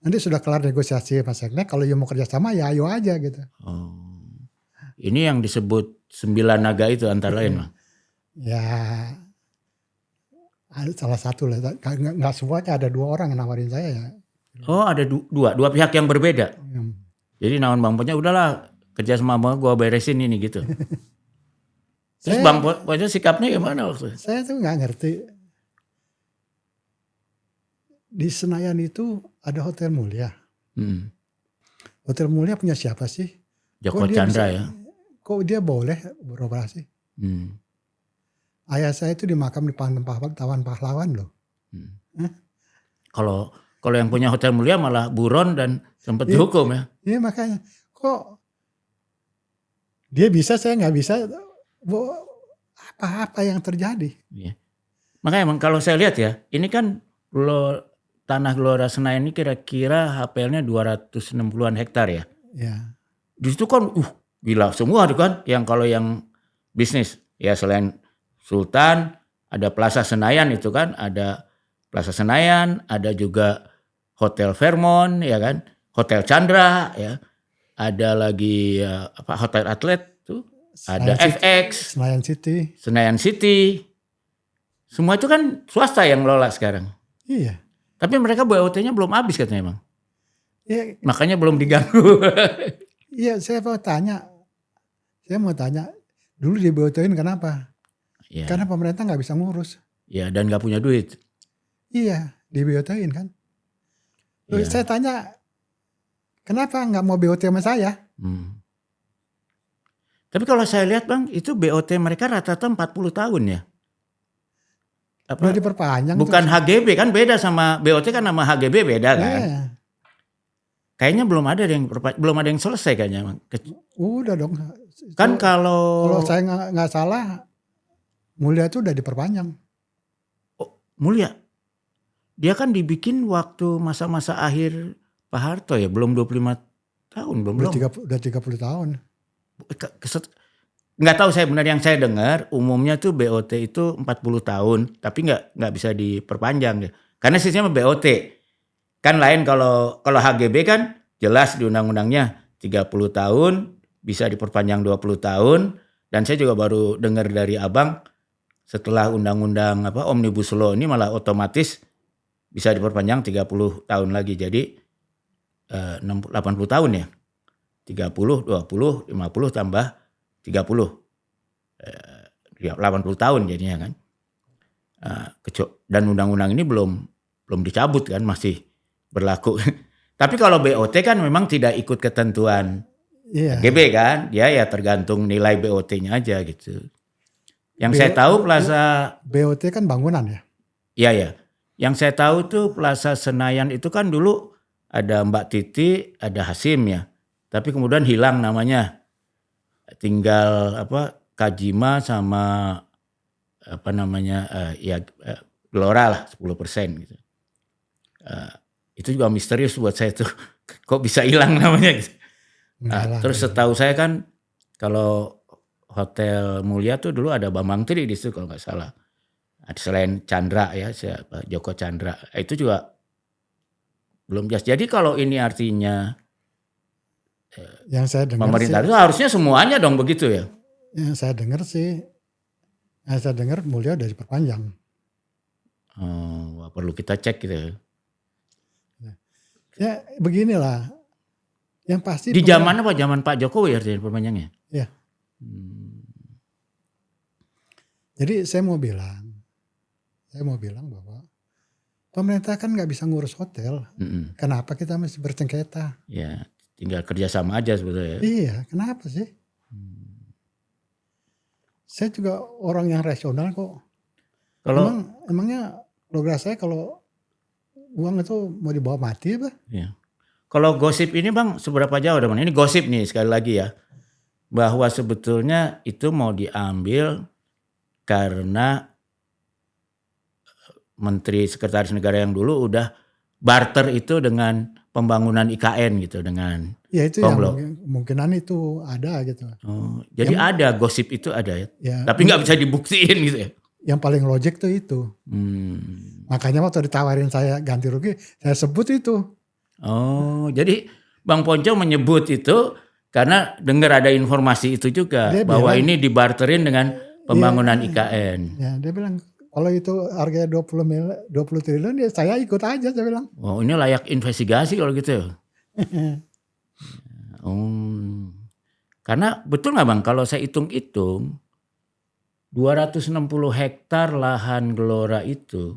Nanti sudah kelar negosiasi sama seknek, kalau mau kerjasama ya ayo aja gitu. Oh. Ini yang disebut 9 naga itu antara lain Bang? Ya salah satu lah, nggak semuanya, ada 2 orang yang nawarin saya ya. Oh ada dua pihak yang berbeda? Jadi nawan Bang Ponco udahlah kerja sama gue beresin ini gitu. Terus Bang Ponco sikapnya gimana waktu itu? Saya tuh nggak ngerti. Di Senayan itu ada Hotel Mulia. Hotel Mulia punya siapa sih? Joko Chandra ya. Kok dia boleh beroperasi? Ayah saya itu dimakam di Taman Pahlawan loh. Kalau yang punya Hotel Mulia malah buron dan sempat dihukum ya. Iya makanya. Kok dia bisa, saya nggak bisa? Apa yang terjadi? Iya. Makanya emang kalau saya lihat ya, ini kan tanah Gelora Senayan ini kira-kira HPL-nya 260-an hektar ya. Iya. Di situ kan gila semua tuh kan, kalau yang bisnis ya selain Sultan ada Plaza Senayan itu kan, ada Plaza Senayan, ada juga Hotel Fairmont ya kan, Hotel Chandra ya, ada lagi Hotel Atlet tuh, ada FX, Senayan City, semua itu kan swasta yang ngelola sekarang. Iya. Tapi mereka BOT-nya belum habis katanya Bang. Ya, makanya belum diganggu. Iya, saya mau tanya, dulu di BOT-in kenapa? Ya. Karena pemerintah nggak bisa ngurus. Iya, dan nggak punya duit. Iya, di BOT-in kan. Terus saya tanya, kenapa nggak mau BOT sama saya? Tapi kalau saya lihat Bang, itu BOT mereka rata-rata 40 tahun ya. Udah diperpanjang. Bukan terus. HGB kan beda sama BOT kan, sama HGB beda kan. Kayaknya belum ada yang selesai kayaknya Bang. Udah dong. Kan kalau saya nggak salah, Mulia itu udah diperpanjang. Oh, Mulia? Dia kan dibikin waktu masa-masa akhir Pak Harto ya, belum 25 tahun belum. Udah 30 tahun. Nggak tahu saya benar, yang saya dengar umumnya tuh BOT itu 40 tahun, tapi nggak bisa diperpanjang. Karena sistemnya BOT. Kan lain kalau HGB kan jelas di undang-undangnya 30 tahun, bisa diperpanjang 20 tahun. Dan saya juga baru dengar dari Abang setelah undang-undang Omnibus Law ini malah otomatis bisa diperpanjang 30 tahun lagi. Jadi 80 tahun ya. 30, 20, 50 tambah 30. 80 tahun jadinya kan. Dan undang-undang ini belum dicabut kan, masih berlaku. Tapi kalau BOT kan memang tidak ikut ketentuan HGB kan. Dia ya tergantung nilai BOT-nya aja gitu. Yang saya tahu Plaza BOT kan bangunan ya? Iya ya. Yang saya tahu tuh Plaza Senayan itu kan dulu ada Mbak Titi, ada Hasim ya. Tapi kemudian hilang namanya. Tinggal Kajima sama Gelora lah 10% gitu. Itu juga misterius buat saya tuh. Kok bisa hilang namanya gitu. Terus setahu saya kan kalau Hotel Mulia tuh dulu ada Bambang Tri di situ kalau nggak salah. Selain Chandra ya, siapa Joko Chandra. Itu juga belum jelas. Jadi kalau ini artinya yang saya dengar pemerintah itu harusnya semuanya dong begitu ya. Yang saya dengar Mulia udah diperpanjang. Perlu kita cek gitu ya. Ya beginilah. Yang pasti di zaman apa? Zaman Pak Jokowi artinya perpanjangnya? Ya. Jadi saya mau bilang bahwa pemerintah kan nggak bisa ngurus hotel. Kenapa kita mesti bersengketa? Ya, tinggal kerjasama aja sebetulnya. Iya, kenapa sih? Saya juga orang yang rasional kok. Emangnya program saya kalau uang itu mau dibawa mati apa? Ya. Kalau gosip ini Bang seberapa jauh teman? Ini gosip nih sekali lagi ya. Bahwa sebetulnya itu mau diambil karena Menteri Sekretaris Negara yang dulu udah barter itu dengan pembangunan IKN gitu dengan ya itu Konglo. Yang kemungkinan itu ada gitu. Jadi ada gosip itu ada ya. Tapi nggak bisa dibuktiin gitu ya. Yang paling logik tuh itu. Makanya waktu ditawarin saya ganti rugi, saya sebut itu. Jadi Bang Ponco menyebut itu karena dengar ada informasi itu juga dia bahwa bilang, ini dibarterin dengan pembangunan IKN. Ya, dia bilang kalau itu harganya 20 triliun ya saya ikut aja, saya bilang. Ini layak investigasi kalau gitu. Karena betul nggak Bang kalau saya hitung-hitung 260 hektar lahan Gelora itu,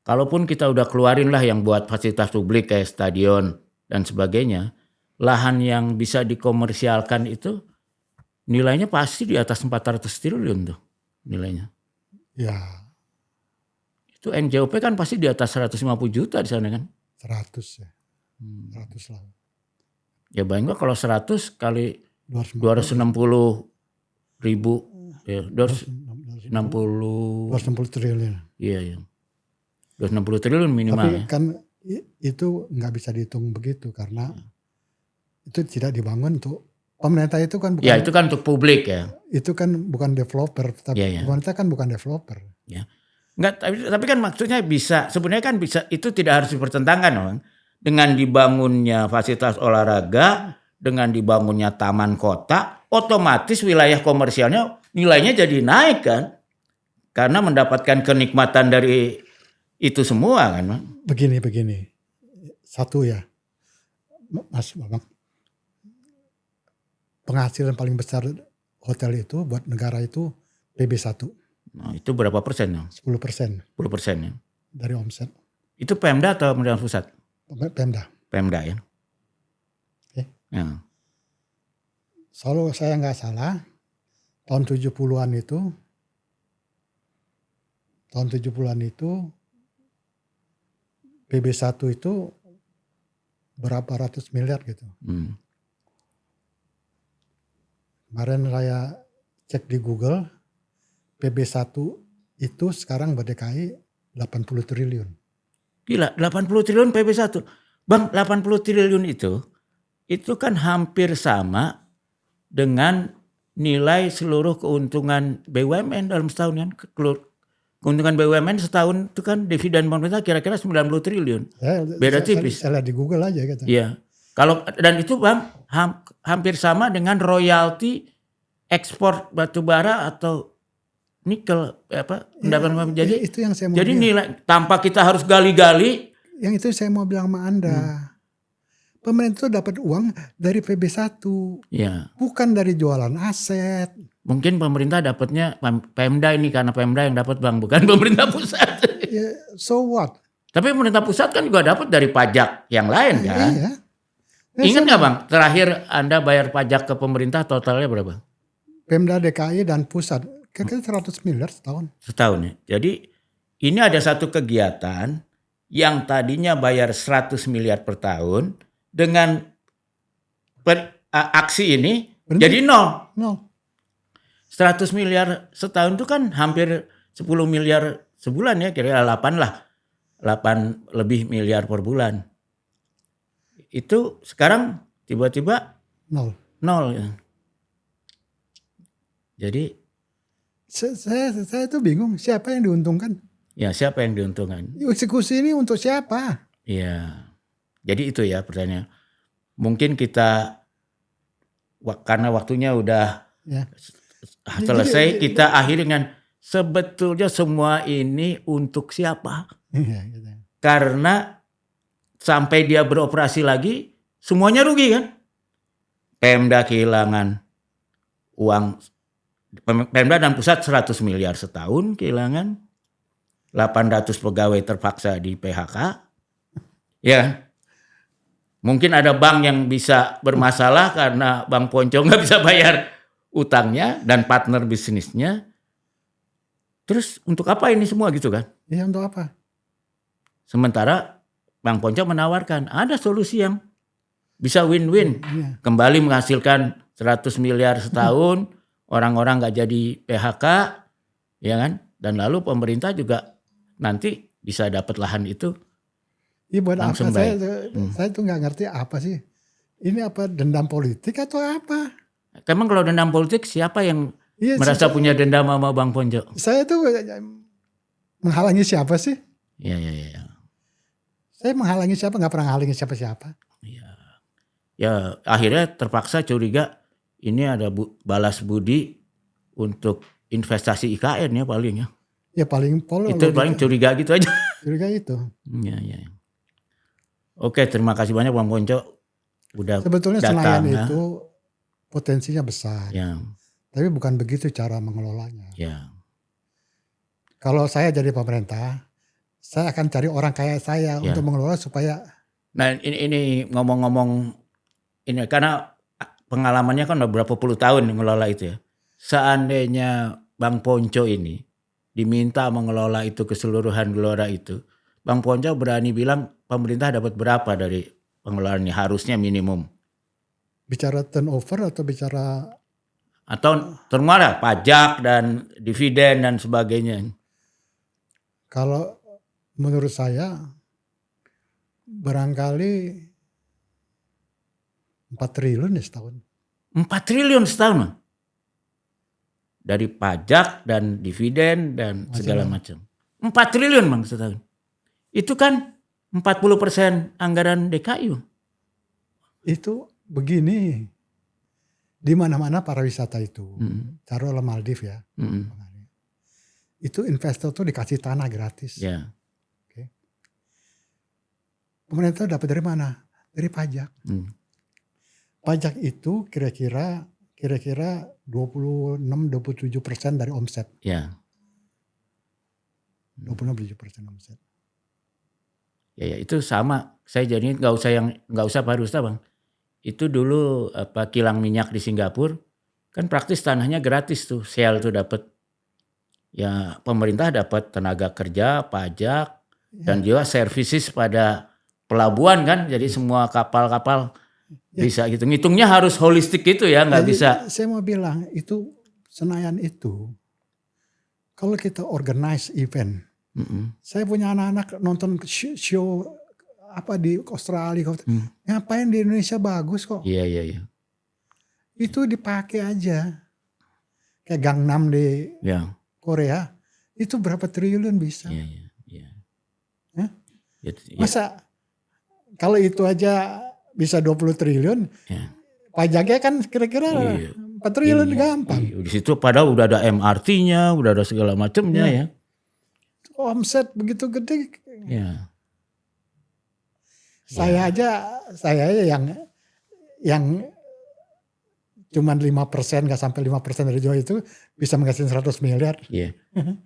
kalaupun kita udah keluarin lah yang buat fasilitas publik kayak stadion dan sebagainya, lahan yang bisa dikomersialkan itu nilainya pasti di atas 400 triliun tuh nilainya. Ya. Itu NJOP kan pasti di atas 150 juta di sana kan? 100 ya. 100 lah. Ya bayangin kalau 100 kali 260 ribu ya 260 triliun. Iya. 260 triliun minimal. Tapi kan itu nggak bisa dihitung begitu karena itu tidak dibangun untuk pemerintah itu kan bukan. Ya itu kan untuk publik ya. Itu kan bukan developer, tapi pemerintah kan bukan developer. Ya. Enggak, tapi kan maksudnya bisa, sebenarnya kan bisa, itu tidak harus dipertentangkan Bang. Dengan dibangunnya fasilitas olahraga, dengan dibangunnya taman kota, otomatis wilayah komersialnya nilainya jadi naik kan. Karena mendapatkan kenikmatan dari itu semua kan Bang. Begini. Satu ya, Mas Bambang. Penghasilan paling besar hotel itu buat negara itu PB1. Nah, itu berapa persen? 10%. 10% ya. Dari omset. Itu Pemda atau pemerintah pusat? Pemda ya. Okay. Ya. Kalau saya nggak salah, tahun 70-an itu PB1 itu berapa ratus miliar gitu. Kemarin saya cek di Google, PB1 itu sekarang buat DKI 80 triliun. Gila, 80 triliun PB1. Bang, 80 triliun itu itu kan hampir sama dengan nilai seluruh keuntungan BUMN dalam setahun kan. Keuntungan BUMN setahun itu kan dividen pemerintah kira-kira 90 triliun. Beda tipis. Saya lihat di Google aja gitu. Iya. Dan itu Bang hampir sama dengan royalti ekspor batu bara atau nikel pendapatan. Jadi itu yang saya mau jadi bilang. nilai tanpa kita harus gali-gali. Yang itu saya mau bilang sama Anda. Pemerintah dapat uang dari PB1. Ya. Bukan dari jualan aset. Mungkin pemerintah dapatnya Pemda ini karena Pemda yang dapat Bang, bukan pemerintah pusat. So what? Tapi pemerintah pusat kan juga dapat dari pajak yang lain kan. Iya. Ingat nggak Bang, terakhir Anda bayar pajak ke pemerintah totalnya berapa? Pemda DKI dan pusat kira-kira 100 miliar setahun. Setahun ya. Jadi ini ada satu kegiatan yang tadinya bayar 100 miliar per tahun dengan aksi ini berhenti. Jadi nol. 100 miliar setahun itu kan hampir 10 miliar sebulan ya, kira-kira 8 lah. 8 lebih miliar per bulan. Itu sekarang tiba-tiba nol ya. Jadi saya tuh bingung siapa yang diuntungkan? Ya, siapa yang diuntungkan? Eksekusi ini untuk siapa? Iya. Jadi itu ya pertanyaan. Mungkin kita karena waktunya udah selesai, kita akhiri dengan sebetulnya semua ini untuk siapa? Karena sampai dia beroperasi lagi, semuanya rugi kan? Pemda kehilangan uang, Pemda dan pusat 100 miliar setahun kehilangan, 800 pegawai terpaksa di PHK, ya. Mungkin ada bank yang bisa bermasalah karena Bang Ponco nggak bisa bayar utangnya dan partner bisnisnya. Terus untuk apa ini semua gitu kan? Iya, untuk apa? Sementara Bang Ponco menawarkan ada solusi yang bisa win-win. Kembali menghasilkan 100 miliar setahun, orang-orang nggak jadi PHK, ya kan? Dan lalu pemerintah juga nanti bisa dapat lahan itu. Iya, buat apa? Saya tuh nggak ngerti apa sih. Ini apa, dendam politik atau apa? Emang kalau dendam politik siapa yang merasa punya dendam sama Bang Ponco? Saya tuh menghalangi siapa sih? Iya. Saya menghalangi siapa? Nggak pernah menghalangi siapa-siapa. Iya. Ya akhirnya terpaksa curiga ini ada balas budi untuk investasi IKN ya paling ya. Ya paling itu paling curiga gitu aja. Curiga itu. Iya. Oke, terima kasih banyak Bang Ponco udah sebetulnya datang. Senayan itu potensinya besar. Ya. Tapi bukan begitu cara mengelolanya. Ya. Kalau saya jadi pemerintah, saya akan cari orang kayak saya untuk mengelola supaya. Nah ini ngomong-ngomong ini karena pengalamannya kan udah berapa puluh tahun mengelola itu ya. Seandainya Bang Ponco ini diminta mengelola itu keseluruhan gelora itu, Bang Ponco berani bilang pemerintah dapat berapa dari pengelolaannya harusnya minimum? Bicara turnover atau bicara? Atau terutama pajak dan dividen dan sebagainya. Kalau menurut saya barangkali 4 triliun ya setahun. 4 triliun setahun? Dari pajak dan dividen dan segala macam. 4 triliun Bang setahun. Itu kan 40% anggaran DKI. Itu begini. Di mana-mana pariwisata itu. Taruhlah Maldives ya. Itu investor tuh dikasih tanah gratis. Yeah. Okay. Pemerintah dapat dari mana? Dari pajak. Pajak itu kira-kira 26-27% dari omset. Ya. 26-27% omset. Ya itu sama. Saya jadi nggak usah pariwisata Bang. Itu dulu kilang minyak di Singapura kan praktis tanahnya gratis tuh. Shell tuh dapat. Ya pemerintah dapat tenaga kerja, pajak dan juga services pada pelabuhan kan. Jadi semua kapal-kapal bisa gitu. Ngitungnya harus holistik gitu ya, nggak bisa. Saya mau bilang itu Senayan itu kalau kita organize event. Saya punya anak-anak nonton show apa di Australia, ngapain di Indonesia bagus kok. Iya. Itu dipakai aja. Kayak Gangnam di Korea, itu berapa triliun bisa. Iya. Masa kalau itu aja bisa 20 triliun, pajaknya kan kira-kira 4 triliun gampang. Di situ padahal udah ada MRT-nya, udah ada segala macamnya ya. Omset begitu gede. Ya. Saya aja yang cuman 5%, nggak sampai 5% dari jual itu bisa menghasilkan 100 miliar. Iya.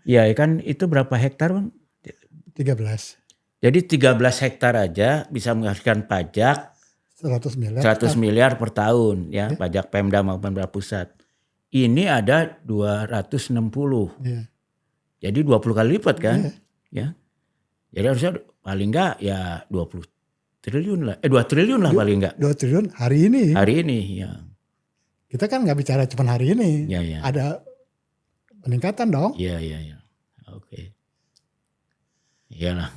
Iya kan itu berapa hektar Bang? 13. Jadi 13 hektar aja bisa menghasilkan pajak 100 miliar. 100 miliar per tahun ya, pajak Pemda maupun pemerintah pusat. Ini ada 260. Iya. Jadi 20 kali lipat kan? Ya. Jadi harusnya paling enggak ya 20 triliun lah. 2 triliun lah paling enggak. 2 triliun hari ini. Hari ini ya. Kita kan nggak bicara cuma hari ini. Ya. Ada peningkatan dong. Iya. Oke. Iyalah.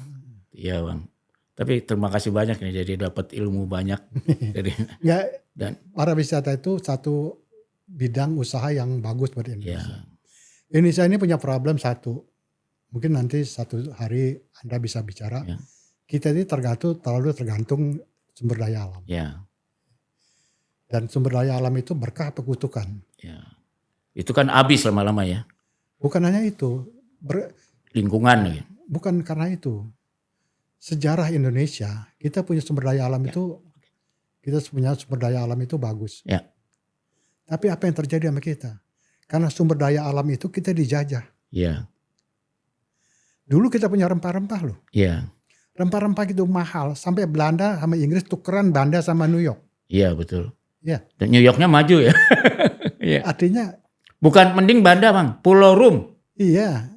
Iya Bang. Tapi terima kasih banyak nih, jadi dapat ilmu banyak. Jadi dan pariwisata itu satu bidang usaha yang bagus buat Indonesia. Ya. Indonesia ini punya problem satu. Mungkin nanti satu hari Anda bisa bicara. Ya. Kita ini terlalu tergantung sumber daya alam. Ya. Dan sumber daya alam itu berkah apa kutukan. Ya. Itu kan habis lama-lama ya. Bukan hanya itu. Lingkungan ya. Bukan karena itu. Sejarah Indonesia, kita punya sumber daya alam itu bagus. Ya. Tapi apa yang terjadi sama kita? Karena sumber daya alam itu kita dijajah. Iya. Dulu kita punya rempah-rempah loh. Iya. Rempah-rempah itu mahal. Sampai Belanda sama Inggris tukeran Belanda sama New York. Iya betul. Iya. Dan New Yorknya maju ya. Iya. Artinya. Bukan mending Banda Bang, Pulau Rum. Iya.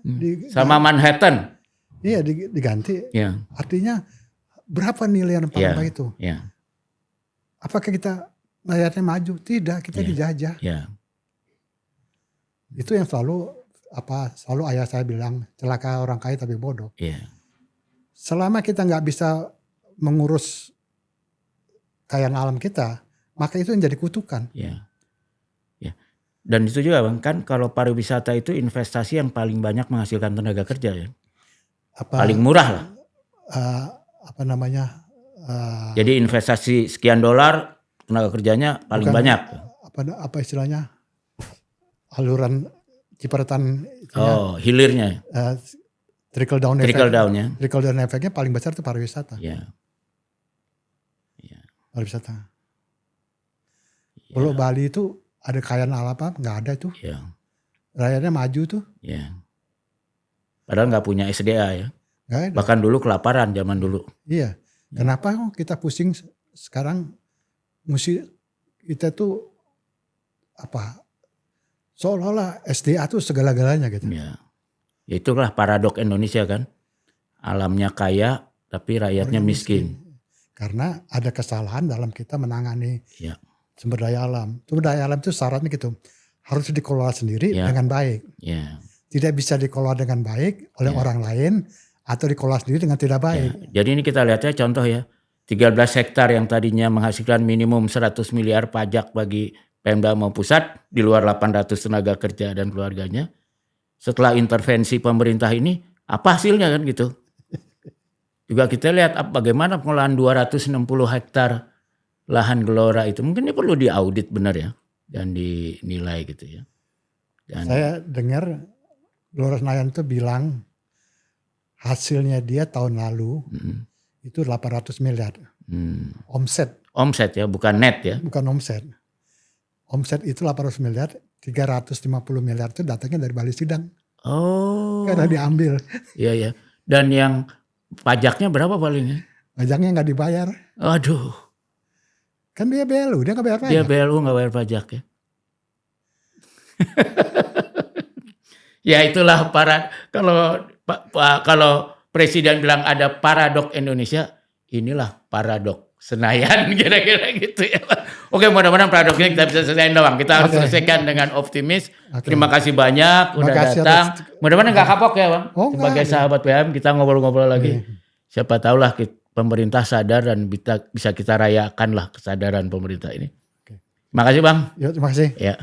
Sama Manhattan. Iya diganti. Iya. Artinya berapa nilai rempah-rempah itu? Iya. Apakah kita rakyatnya maju? Tidak, kita dijajah. Iya. Itu yang selalu ayah saya bilang, celaka orang kaya tapi bodoh. Iya. Selama kita nggak bisa mengurus kekayaan alam kita, maka itu yang jadi kutukan. Iya. Ya. Dan itu juga Bang, kan kalau pariwisata itu investasi yang paling banyak menghasilkan tenaga kerja ya. Paling murah lah. Jadi investasi sekian dolar, tenaga kerjanya paling banyak. Apa istilahnya? Aluran cipratan. Hilirnya. Trickle down ya. Trickle down efeknya paling besar itu pariwisata. Iya. Pariwisata. Kalau Bali itu ada kekayaan alam apa? Nggak ada itu. Iya. Rakyatnya maju tuh. Iya. Padahal nggak punya SDA ya. Nggak ada. Bahkan dulu kelaparan zaman dulu. Iya. Kenapa kita pusing sekarang kita tuh seolah-olah SDA tuh segala-galanya gitu. Ya. Itulah paradok Indonesia kan. Alamnya kaya tapi rakyatnya miskin. Karena ada kesalahan dalam kita menangani sumber daya alam. Sumber daya alam itu syaratnya gitu. Harus dikelola sendiri dengan baik. Ya. Tidak bisa dikelola dengan baik oleh orang lain atau dikelola sendiri dengan tidak baik. Jadi ini kita lihat ya contoh ya. 13 hektar yang tadinya menghasilkan minimum 100 miliar pajak bagi Pemda mau pusat di luar 800 tenaga kerja dan keluarganya. Setelah intervensi pemerintah ini apa hasilnya kan gitu. Juga kita lihat bagaimana pengolahan 260 hektar lahan gelora itu. Mungkin ini perlu diaudit benar ya dan dinilai gitu ya. Dan saya dengar Gelora Senayan itu bilang hasilnya dia tahun lalu itu 800 miliar. Omset. Omset ya, bukan net ya. Bukan omset. Omset itu 800 miliar, 350 miliar itu datangnya dari Bali Sidang. Oh. Karena diambil. Iya. Dan yang pajaknya berapa palingnya? Pajaknya nggak dibayar. Aduh. Kan dia BLU, dia nggak bayar pajak. Dia BLU nggak bayar pajak ya. Ya itulah kalau presiden bilang ada paradok Indonesia, inilah paradok Senayan kira-kira gitu ya. Oke, mudah-mudahan paradoknya kita bisa selesaikan doang. Kita harus selesaikan dengan optimis. Terima kasih banyak udah datang. Mudah-mudahan nggak kapok ya Bang. Sebagai sahabat PM kita ngobrol-ngobrol lagi. Siapa tahu lah pemerintah sadar dan bisa kita rayakan lah kesadaran pemerintah ini. Oke. Makasih Bang. Ya, terima kasih. Ya.